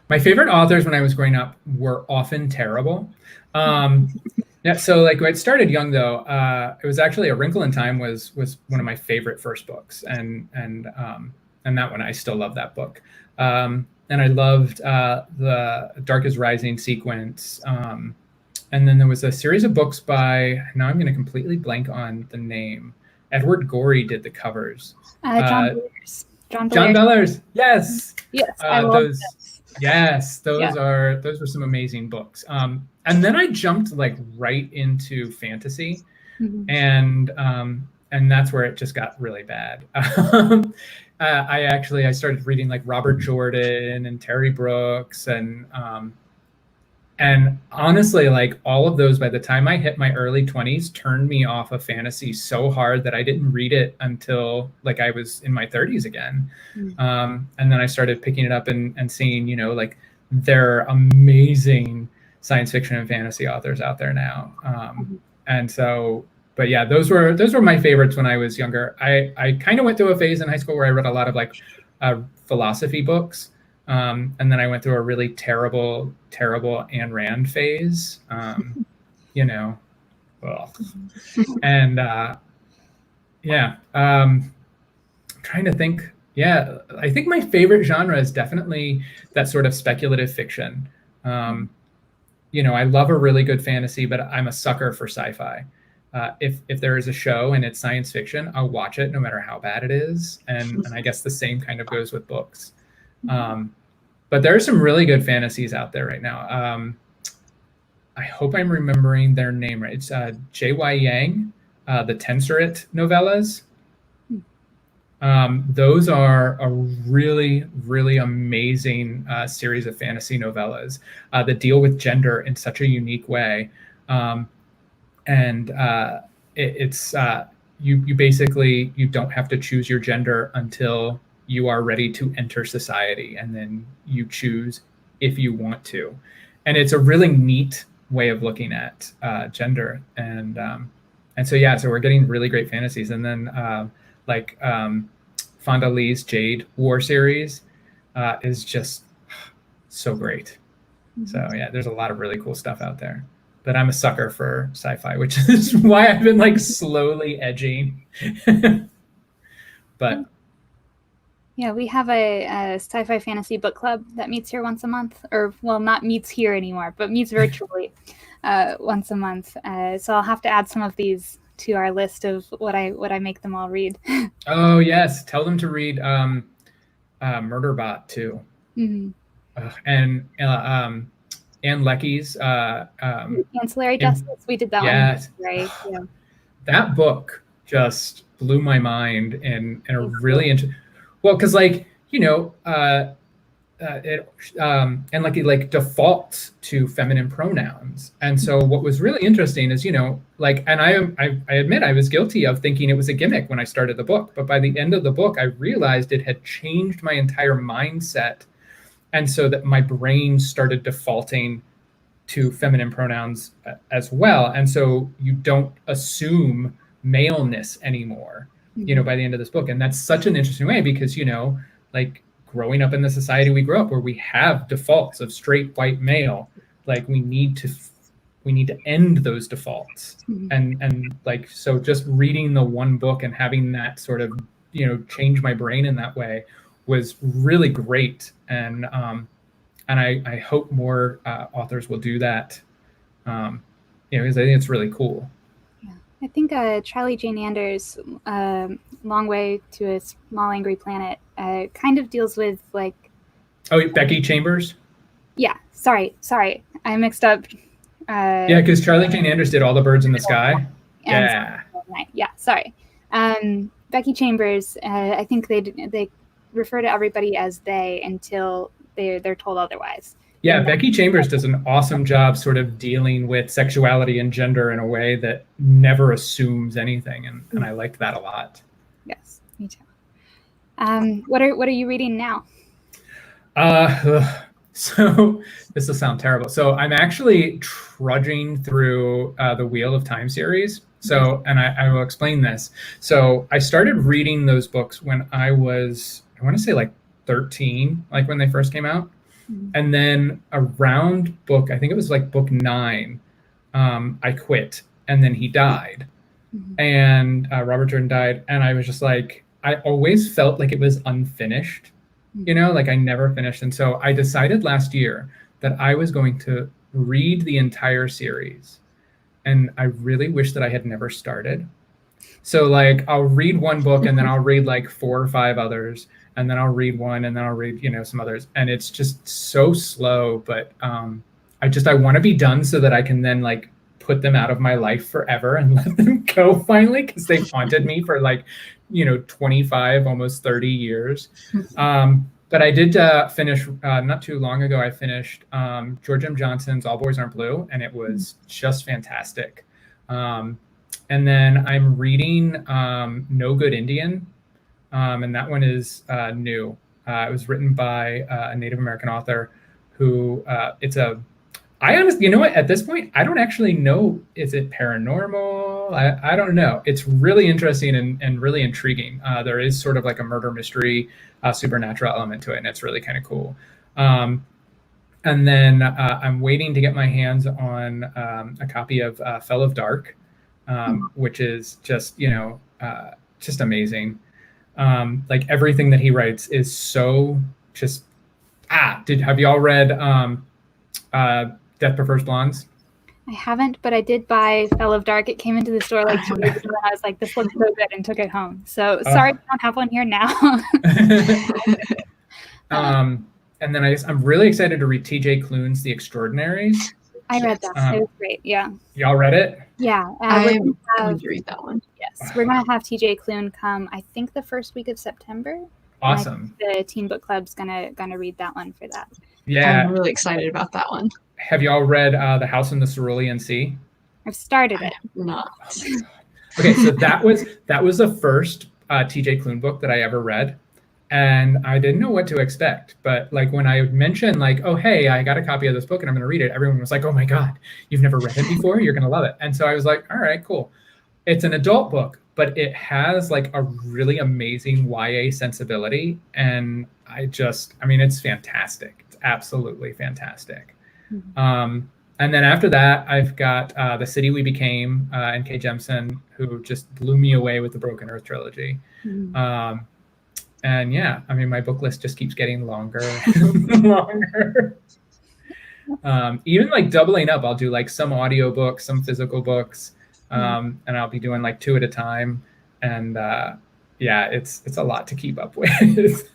my favorite authors when I was growing up were often terrible. Yeah, so like when it started young though, it was actually A Wrinkle in Time was one of my favorite first books, and that one I still love that book. And I loved the Dark is Rising sequence. And then there was a series of books by, now I'm going to completely blank on the name. Edward Gorey did the covers. John Bellers. John Bellers, yes. Yes, I love those. Yes, those were some amazing books. And then I jumped like right into fantasy, and that's where it just got really bad. I started reading like Robert Jordan and Terry Brooks, and honestly, like all of those, by the time I hit my early 20s, turned me off of fantasy so hard that I didn't read it until like I was in my 30s again. And then I started picking it up and seeing, like there are amazing science fiction and fantasy authors out there now. And so, but yeah, those were my favorites when I was younger. I kind of went through a phase in high school where I read a lot of like philosophy books. And then I went through a really terrible Ayn Rand phase, And trying to think. Yeah, I think my favorite genre is definitely that sort of speculative fiction. I love a really good fantasy, but I'm a sucker for sci-fi. If there is a show and it's science fiction, I'll watch it no matter how bad it is. And I guess the same kind of goes with books. But there are some really good fantasies out there right now. I hope I'm remembering their name right. It's J.Y. Yang, the Tensorite novellas. Those are a really, really amazing series of fantasy novellas that deal with gender in such a unique way. It's you basically, you don't have to choose your gender until you are ready to enter society, and then you choose if you want to. And it's a really neat way of looking at gender. And so we're getting really great fantasies. And then Fonda Lee's Jade War series is just so great. So yeah, there's a lot of really cool stuff out there. But I'm a sucker for sci-fi, which is why I've been like slowly edging. But yeah, we have a sci-fi fantasy book club that meets here once a month, or well, not meets here anymore, but meets virtually once a month. So I'll have to add some of these to our list of what I make them all read. Oh yes, tell them to read Murderbot too, and Anne Leckie's Ancillary Justice. We did that one, right? Yeah. That book just blew my mind in a really interesting. Well, because and Leckie defaults to feminine pronouns, and so what was really interesting is and I admit I was guilty of thinking it was a gimmick when I started the book, but by the end of the book I realized it had changed my entire mindset, and so that my brain started defaulting to feminine pronouns as well, and so you don't assume maleness anymore. By the end of this book. And that's such an interesting way because, growing up in the society we grew up where we have defaults of straight white male, we need to end those defaults. And so just reading the one book and having that sort of, change my brain in that way was really great. And I hope more authors will do that, because I think it's really cool. I think Charlie Jane Anders' Long Way to a Small Angry Planet kind of deals with Becky Chambers? Yeah, sorry. I mixed up. Because Charlie Jane Anders did All the Birds in the Sky. Yeah, sorry. Becky Chambers, I think they refer to everybody as they until they're told otherwise. Yeah, Becky Chambers does an awesome job sort of dealing with sexuality and gender in a way that never assumes anything, and I liked that a lot. Yes, me too. What are you reading now? So this will sound terrible. So I'm actually trudging through the Wheel of Time series. So, and I will explain this. So I started reading those books when I was, I want to say like 13, like when they first came out. And then around I think it was like book 9, I quit, and then he died. And Robert Jordan died. And I was just like, I always felt like it was unfinished, you know, like I never finished. And so I decided last year that I was going to read the entire series. And I really wish that I had never started. So like, I'll read one book and then I'll read like 4 or 5 others. And then I'll read one and then I'll read, you know, some others. And it's just so slow, but I want to be done so that I can then like put them out of my life forever and let them go finally, because they've haunted me for like, you know, 25, almost 30 years. But I did finish, not too long ago, I finished George M. Johnson's All Boys Aren't Blue, and it was just fantastic. And then I'm reading No Good Indian, and that one is new. It was written by a Native American author who I honestly, you know what, at this point, I don't actually know, is it paranormal? I don't know. It's really interesting and really intriguing. There is sort of like a murder mystery, supernatural element to it, and it's really kind of cool. And then I'm waiting to get my hands on a copy of Fell of Dark, which is just, you know, just amazing. Like everything that he writes is so just, have you all read Death Prefers Blondes? I haven't, but I did buy Fell of Dark. It came into the store like 2 days ago, and I was like, this looks so good, and took it home. So sorry, we don't have one here now. And then I'm really excited to read T.J. Klune's The Extraordinaries. I read that. It was great. Yeah. Y'all read it? Yeah. I'm going to read that one. Yes. We're going to have T.J. Klune come, I think, the first week of September. Awesome. The Teen Book Club's gonna read that one for that. Yeah. I'm really excited about that one. Have y'all read The House in the Cerulean Sea? I've started it. Not. Okay, so that was the first T.J. Klune book that I ever read. And I didn't know what to expect. But like when I mentioned like, oh, hey, I got a copy of this book and I'm going to read it, everyone was like, oh my God, you've never read it before? You're going to love it. And so I was like, all right, cool. It's an adult book, but it has like a really amazing YA sensibility. And it's fantastic. It's absolutely fantastic. Mm-hmm. And then after that, I've got The City We Became, N.K. Jemisin, who just blew me away with the Broken Earth trilogy. Mm-hmm. And yeah, I mean, my book list just keeps getting longer and longer. Even like doubling up, I'll do like some audio books, some physical books, and I'll be doing like 2 at a time. And yeah, it's a lot to keep up with.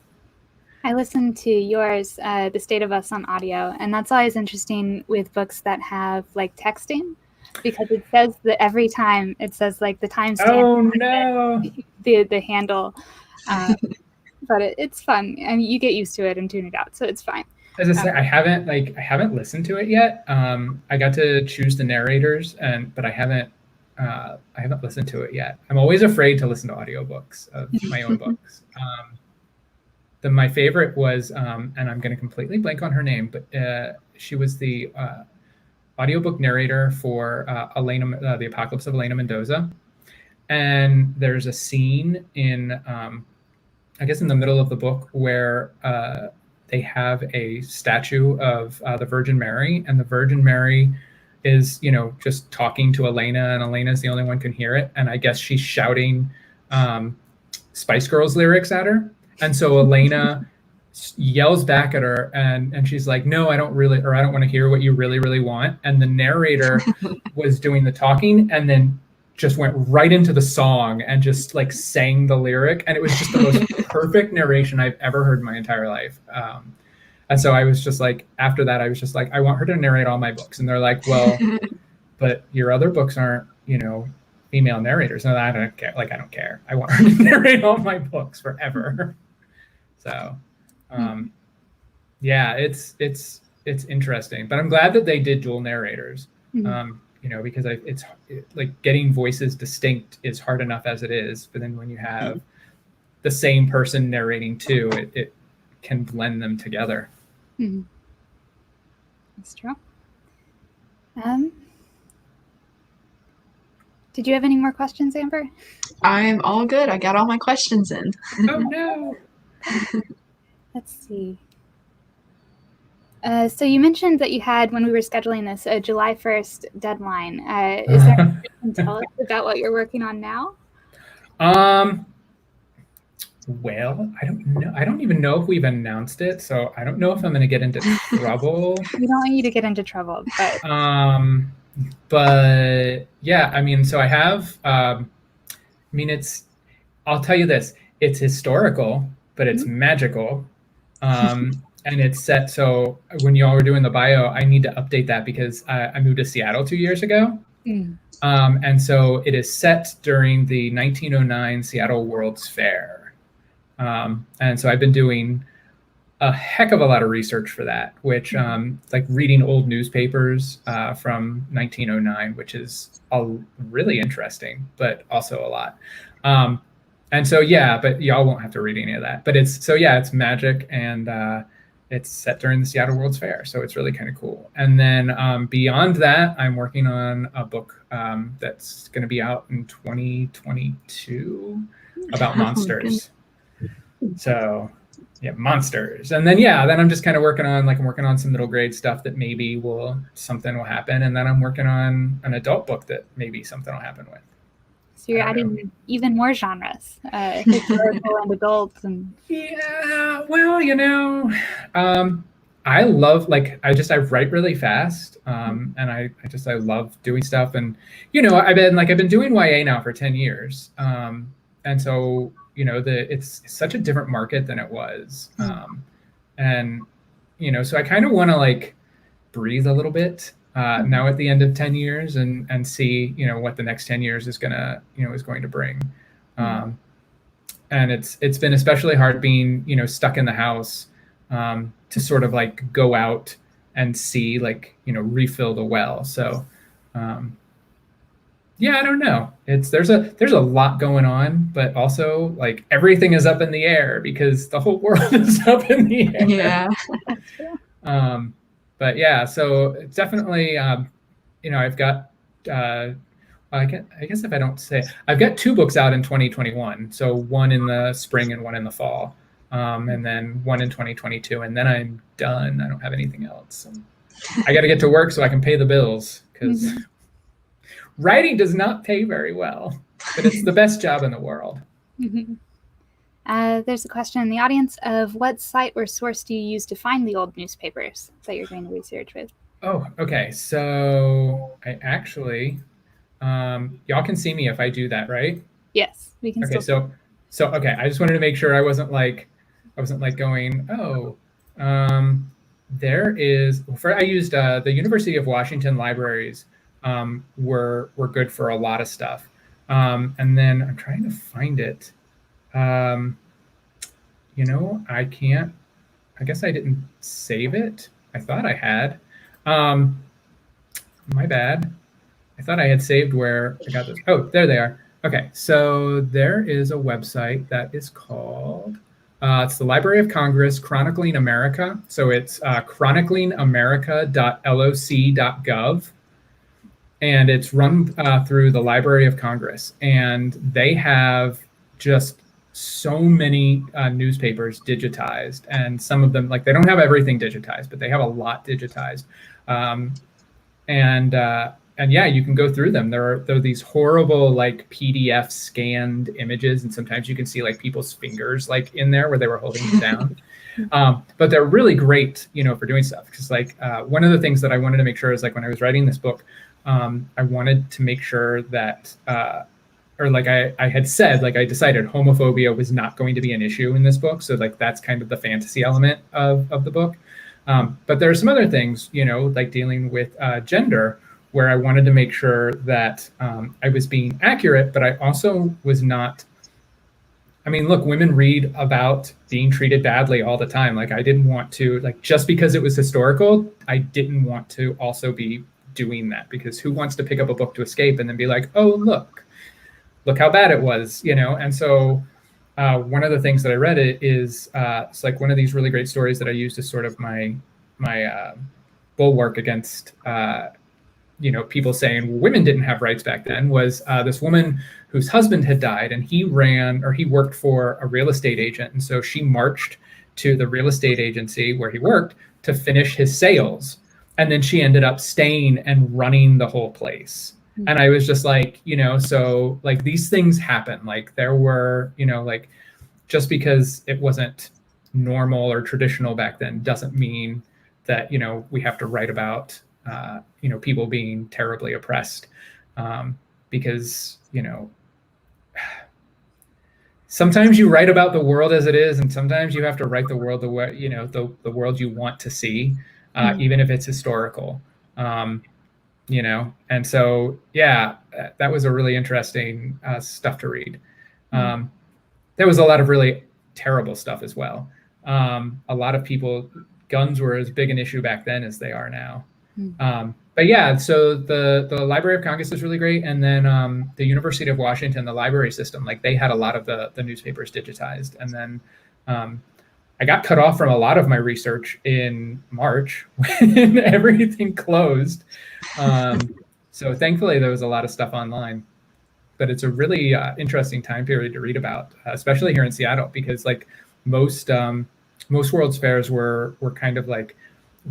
I listened to yours, The State of Us, on audio, and that's always interesting with books that have like texting, because it says that every time it says like the timestamp. Oh no! The handle. But it's fun, and you get used to it and tune it out, so it's fine. As I say, I haven't listened to it yet. I got to choose the narrators, but I haven't listened to it yet. I'm always afraid to listen to audiobooks of my own books. My favorite was, and I'm going to completely blank on her name, but she was the audiobook narrator for Elena, The Apocalypse of Elena Mendoza. And there's a scene in I guess in the middle of the book where they have a statue of the Virgin Mary, and the Virgin Mary is, you know, just talking to Elena, and Elena's the only one who can hear it. And I guess she's shouting Spice Girls lyrics at her. And so Elena yells back at her, and she's like, no, I don't want to hear what you really, really want. And the narrator was doing the talking and then just went right into the song and just like sang the lyric. And it was just the most perfect narration I've ever heard in my entire life. And so I was just like, after that, I was just like, I want her to narrate all my books. And they're like, well, but your other books aren't, you know, female narrators. And I don't care. Like, I don't care. I want her to narrate all my books forever. So, yeah, it's interesting, but I'm glad that they did dual narrators. Because it's like getting voices distinct is hard enough as it is, but then when you have the same person narrating too, it can blend them together. That's true. Did you have any more questions, Amber? I'm all good. I got all my questions in. Oh no. Let's see. So you mentioned that you had, when we were scheduling this, a July 1st deadline. Is there anything you can tell us about what you're working on now? Well, I don't know. I don't even know if we've announced it, so I don't know if I'm going to get into trouble. We don't want you to get into trouble, but yeah, I mean, so I have. I'll tell you this: it's historical, but it's magical, and it's set. So when y'all were doing the bio, I need to update that because I moved to Seattle 2 years ago. And so it is set during the 1909 Seattle World's Fair. And so I've been doing a heck of a lot of research for that, which like reading old newspapers from 1909, which is really interesting, but also a lot. And so, yeah, but y'all won't have to read any of that. But it's magic, and it's set during the Seattle World's Fair. So it's really kind of cool. And then beyond that, I'm working on a book that's going to be out in 2022 about monsters. So yeah, monsters. And then I'm just kind of working on some middle grade stuff that maybe something will happen. And then I'm working on an adult book that maybe something will happen with. So you're adding even more genres, historical and adults. Yeah, well, I love, I write really fast. And I love doing stuff. And, I've been doing YA now for 10 years. And so, it's such a different market than it was. And, so I kind of want to breathe a little bit now at the end of 10 years and see, what the next 10 years is going to bring. And it's been especially hard being, stuck in the house to sort of go out and see, refill the well. So, yeah, I don't know. There's a lot going on, but also everything is up in the air because the whole world is up in the air. Yeah. But yeah, so it's definitely, I've got, I guess if I don't say, I've got 2 books out in 2021. So one in the spring and one in the fall, and then one in 2022, and then I'm done. I don't have anything else. I got to get to work so I can pay the bills because. Writing does not pay very well, but it's the best job in the world. There's a question in the audience of what site or source do you use to find the old newspapers that you're doing research with? Oh, okay. So I actually, y'all can see me if I do that, right? Yes, we can. Okay, so okay. I just wanted to make sure I wasn't going, there is. I used the University of Washington libraries. Were good for a lot of stuff. And then I'm trying to find it. I can't, I guess I didn't save it. I thought I had. My bad. I thought I had saved where I got this. Oh, there they are. Okay, so there is a website that is called, it's the Library of Congress Chronicling America. So it's chroniclingamerica.loc.gov. And it's run through the Library of Congress. And they have just so many newspapers digitized. And some of them, they don't have everything digitized, but they have a lot digitized. And yeah, you can go through them. There are these horrible PDF scanned images. And sometimes you can see people's fingers in there where they were holding it down. But they're really great, for doing stuff. Because one of the things that I wanted to make sure is when I was writing this book, I wanted to make sure that, I had said, I decided homophobia was not going to be an issue in this book. So that's kind of the fantasy element of the book. But there are some other things, dealing with gender, where I wanted to make sure that I was being accurate, but I also was not, I mean, look, women read about being treated badly all the time. Like, I didn't want to, like, just because it was historical, I didn't want to also be doing that, because who wants to pick up a book to escape and then be like, oh, look how bad it was, you know? And so one of the things that I read is it's like one of these really great stories that I used as sort of my bulwark against you know, people saying women didn't have rights back then, was this woman whose husband had died, and he worked for a real estate agent. And so she marched to the real estate agency where he worked to finish his sales. And then she ended up staying and running the whole place. And I was just like, you know, so like these things happen. Like there were, you know, like just because it wasn't normal or traditional back then doesn't mean that, you know, we have to write about you know, people being terribly oppressed, because, you know, sometimes you write about the world as it is, and sometimes you have to write the world the way, you know, the world you want to see, even if it's historical, you know. And so, yeah, that was a really interesting stuff to read. There was a lot of really terrible stuff as well. A lot of people, guns were as big an issue back then as they are now. But yeah, so the Library of Congress is really great. And then the University of Washington, the library system, like they had a lot of the newspapers digitized. And then I got cut off from a lot of my research in March when everything closed. So thankfully there was a lot of stuff online. But it's a really interesting time period to read about, especially here in Seattle, because like most World's Fairs were kind of like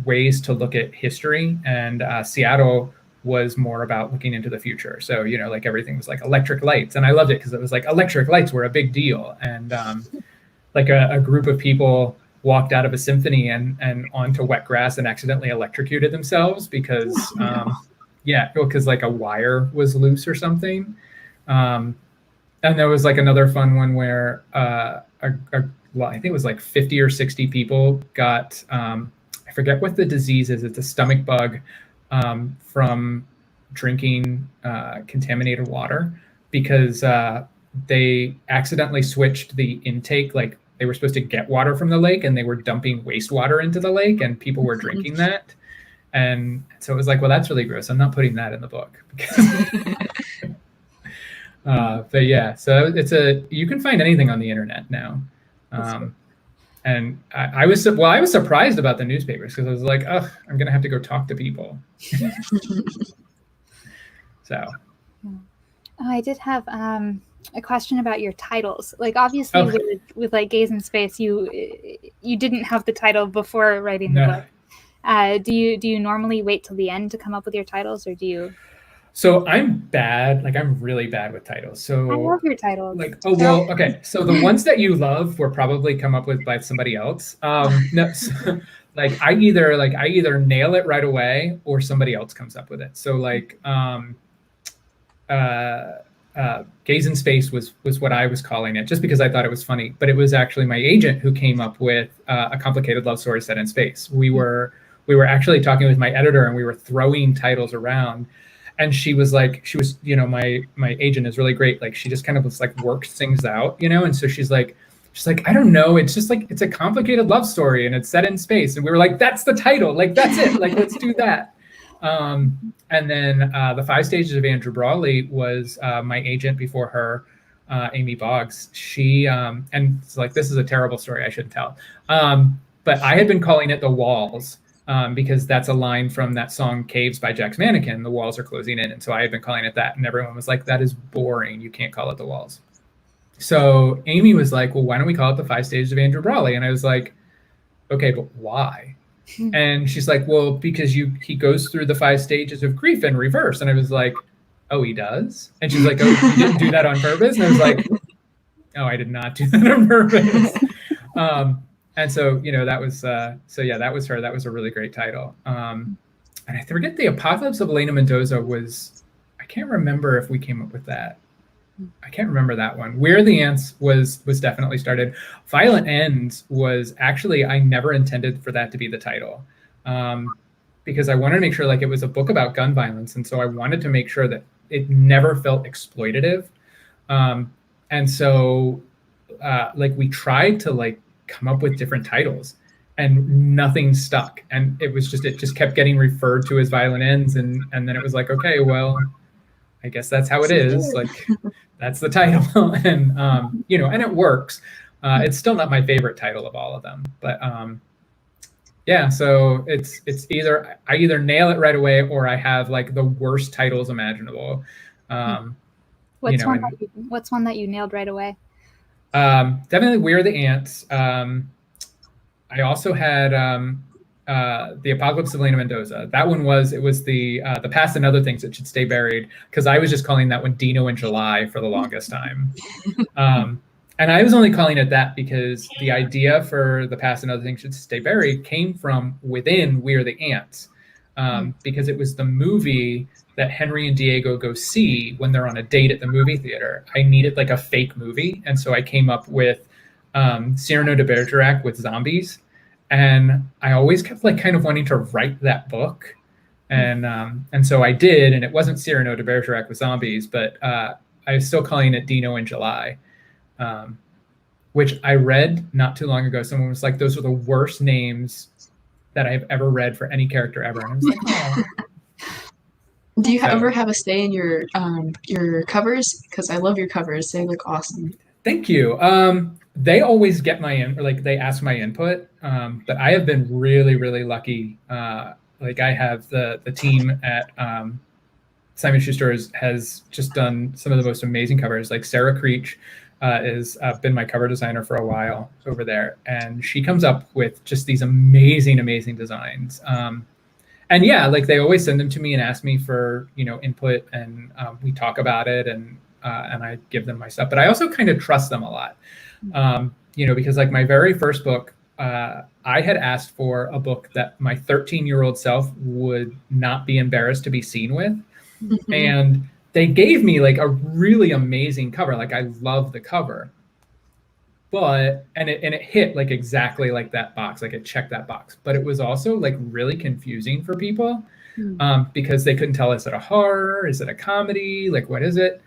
ways to look at history, and Seattle was more about looking into the future. So, you know, like everything was like electric lights, and I loved it because it was like electric lights were a big deal. And like a group of people walked out of a symphony and onto wet grass and accidentally electrocuted themselves because because like a wire was loose or something. And there was like another fun one where I think it was like 50 or 60 people got I forget what the disease is. It's a stomach bug from drinking contaminated water, because they accidentally switched the intake. Like they were supposed to get water from the lake and they were dumping wastewater into the lake, and people were drinking that. And so it was like, well, that's really gross. I'm not putting that in the book. But yeah, so you can find anything on the internet now. And I was surprised about the newspapers, because I was like, oh, I'm going to have to go talk to people. So. I did have a question about your titles. Like obviously with like Gaze in Space, you didn't have the title before writing the book. Do you normally wait till the end to come up with your titles, or do you? So I'm bad. Like I'm really bad with titles. So I love your titles. Like, oh well, okay. So the ones that you love were probably come up with by somebody else. No, so, like I either nail it right away or somebody else comes up with it. So like Gaze in Space was what I was calling it, just because I thought it was funny. But it was actually my agent who came up with a complicated love story set in space. We were actually talking with my editor, and we were throwing titles around. And she was, you know, my agent is really great. Like she just kind of was like works things out, you know? And so she's like, I don't know. It's just like, it's a complicated love story and it's set in space. And we were like, that's the title. Like, that's it. Like, let's do that. And then the 5 Stages of Andrew Brawley was my agent before her, Amy Boggs. She, and it's like, this is a terrible story I shouldn't tell. But I had been calling it The Walls. Because that's a line from that song Caves by Jack's Mannequin. The walls are closing in. And so I had been calling it that. And everyone was like, that is boring. You can't call it The Walls. So Amy was like, well, why don't we call it The 5 Stages of Andrew Brawley? And I was like, okay, but why? And she's like, well, because he goes through the 5 stages of grief in reverse. And I was like, oh, he does? And she's like, oh, you didn't do that on purpose? And I was like, no, I did not do that on purpose. And so, you know, that was, that was her. That was a really great title. And I forget, The Apocalypse of Elena Mendoza was, I can't remember if we came up with that. I can't remember that one. Where the Ants was definitely started. Violent Ends was actually, I never intended for that to be the title. Because I wanted to make sure like it was a book about gun violence. And so I wanted to make sure that it never felt exploitative. And so like we tried to like come up with different titles and nothing stuck. And it just kept getting referred to as Violent Ends. And then it was like, okay, well, I guess that's how it is. Like, that's the title. And, you know, and it works. It's still not my favorite title of all of them, but yeah, so it's either I either nail it right away or I have like the worst titles imaginable. What's one that you nailed right away? Definitely We Are the Ants. I also had The Apocalypse of Elena Mendoza. That one was the Past and Other Things That Should Stay Buried, because I was just calling that one Dino in July for the longest time. And I was only calling it that because the idea for The Past and Other Things Should Stay Buried came from within We Are the Ants, because it was the movie that Henry and Diego go see when they're on a date at the movie theater. I needed like a fake movie, and so I came up with Cyrano de Bergerac with zombies, and I always kept like kind of wanting to write that book, and so I did, and it wasn't Cyrano de Bergerac with zombies, but I was still calling it Dino in July. Which I read not too long ago. Someone was like, those are the worst names that I've ever read for any character ever. And I was like, oh. Do you ever have a say in your covers? Because I love your covers. They look awesome. Thank you. They always get they ask my input. But I have been really, really lucky. Like I have the team at Simon Schuster has just done some of the most amazing covers. Like Sarah Creech is been my cover designer for a while over there, and she comes up with just these amazing designs. And yeah, like they always send them to me and ask me for input, and we talk about it, and I give them my stuff. But I also kind of trust them a lot, because like my very first book, I had asked for a book that my 13-year-old self would not be embarrassed to be seen with, and they gave me like a really amazing cover. Like I love the cover, but it hit like exactly like that box. Like it checked that box, but it was also like really confusing for people because they couldn't tell, is it a horror? Is it a comedy? Like, what is it?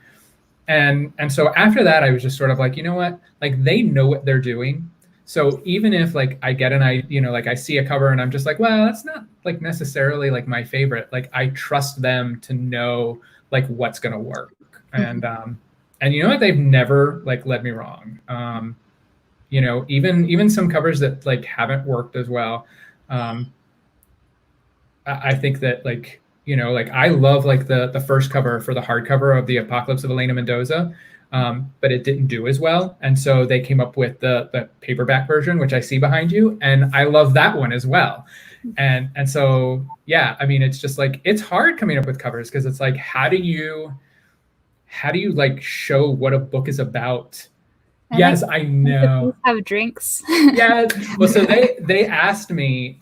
And so after that, I was just sort of like, you know what? Like they know what they're doing. So even if like I get like I see a cover and I'm just like, well, that's not like necessarily like my favorite. Like I trust them to know like what's going to work. And you know what? They've never like led me wrong. Even some covers that like haven't worked as well. I think that like I love like the first cover for the hardcover of The Apocalypse of Elena Mendoza, but it didn't do as well. And so they came up with the paperback version, which I see behind you, and I love that one as well. And so, yeah, I mean, it's just like, it's hard coming up with covers because it's like, how do you like show what a book is about? Yes, I know. Have drinks. Yeah. Well, so they asked me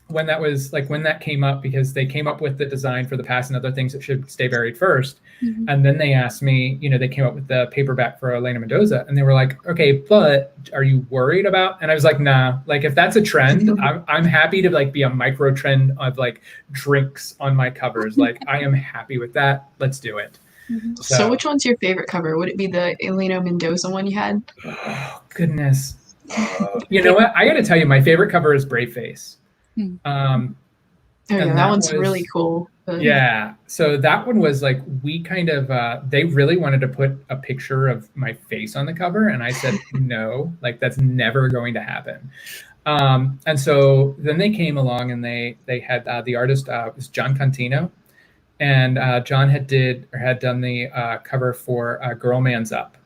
when that came up, because they came up with the design for The Past and Other Things That Should Stay Buried first. And then they asked me, they came up with the paperback for Elena Mendoza, and they were like, okay, but are you worried about? And I was like, nah, like if that's a trend, I'm happy to like be a micro trend of like drinks on my covers. Like I am happy with that. Let's do it. So which one's your favorite cover? Would it be the Elena Mendoza one you had? Oh, goodness. You know what? I got to tell you, my favorite cover is Brave Face. That one's really cool. Yeah. So that one was like, we kind of, they really wanted to put a picture of my face on the cover. And I said, no, like that's never going to happen. And so then they came along and they had the artist was John Contino. And John had done the cover for Girl Man's Up.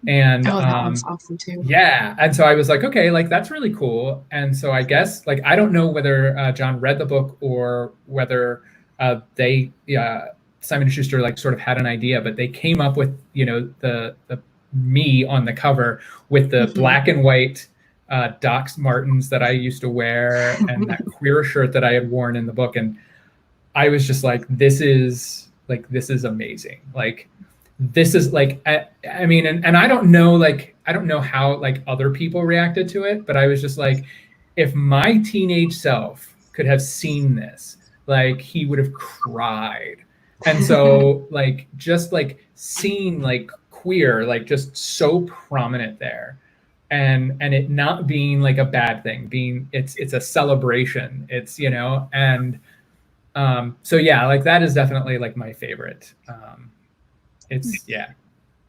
And that one's awesome too. Yeah. And so I was like, okay, like that's really cool. And so I guess like I don't know whether John read the book or whether Simon & Schuster like sort of had an idea, but they came up with the me on the cover with the black and white Doc Martens that I used to wear and that queer shirt that I had worn in the book. And I was just like, this is amazing. Like, this is like, I mean, and I don't know how like other people reacted to it, but I was just like, if my teenage self could have seen this, like he would have cried. And so like, just like seeing like queer, like just so prominent there, and it not being like a bad thing, being it's a celebration. It's, you know, and so yeah, like that is definitely like my favorite. It's yeah.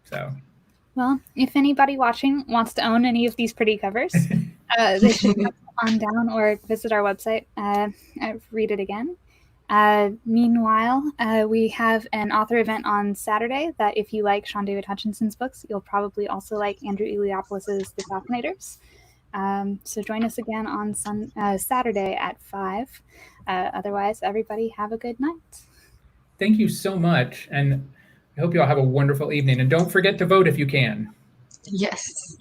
So Well, if anybody watching wants to own any of these pretty covers, they should come on down or visit our website. Read it again. Meanwhile, we have an author event on Saturday that if you like Shaun David Hutchinson's books, you'll probably also like Andrew Iliopoulos' The Fascinators. So join us again on Saturday at 5. Otherwise, everybody have a good night. thank you so much, and I hope you all have a wonderful evening. And don't forget to vote if you can. Yes.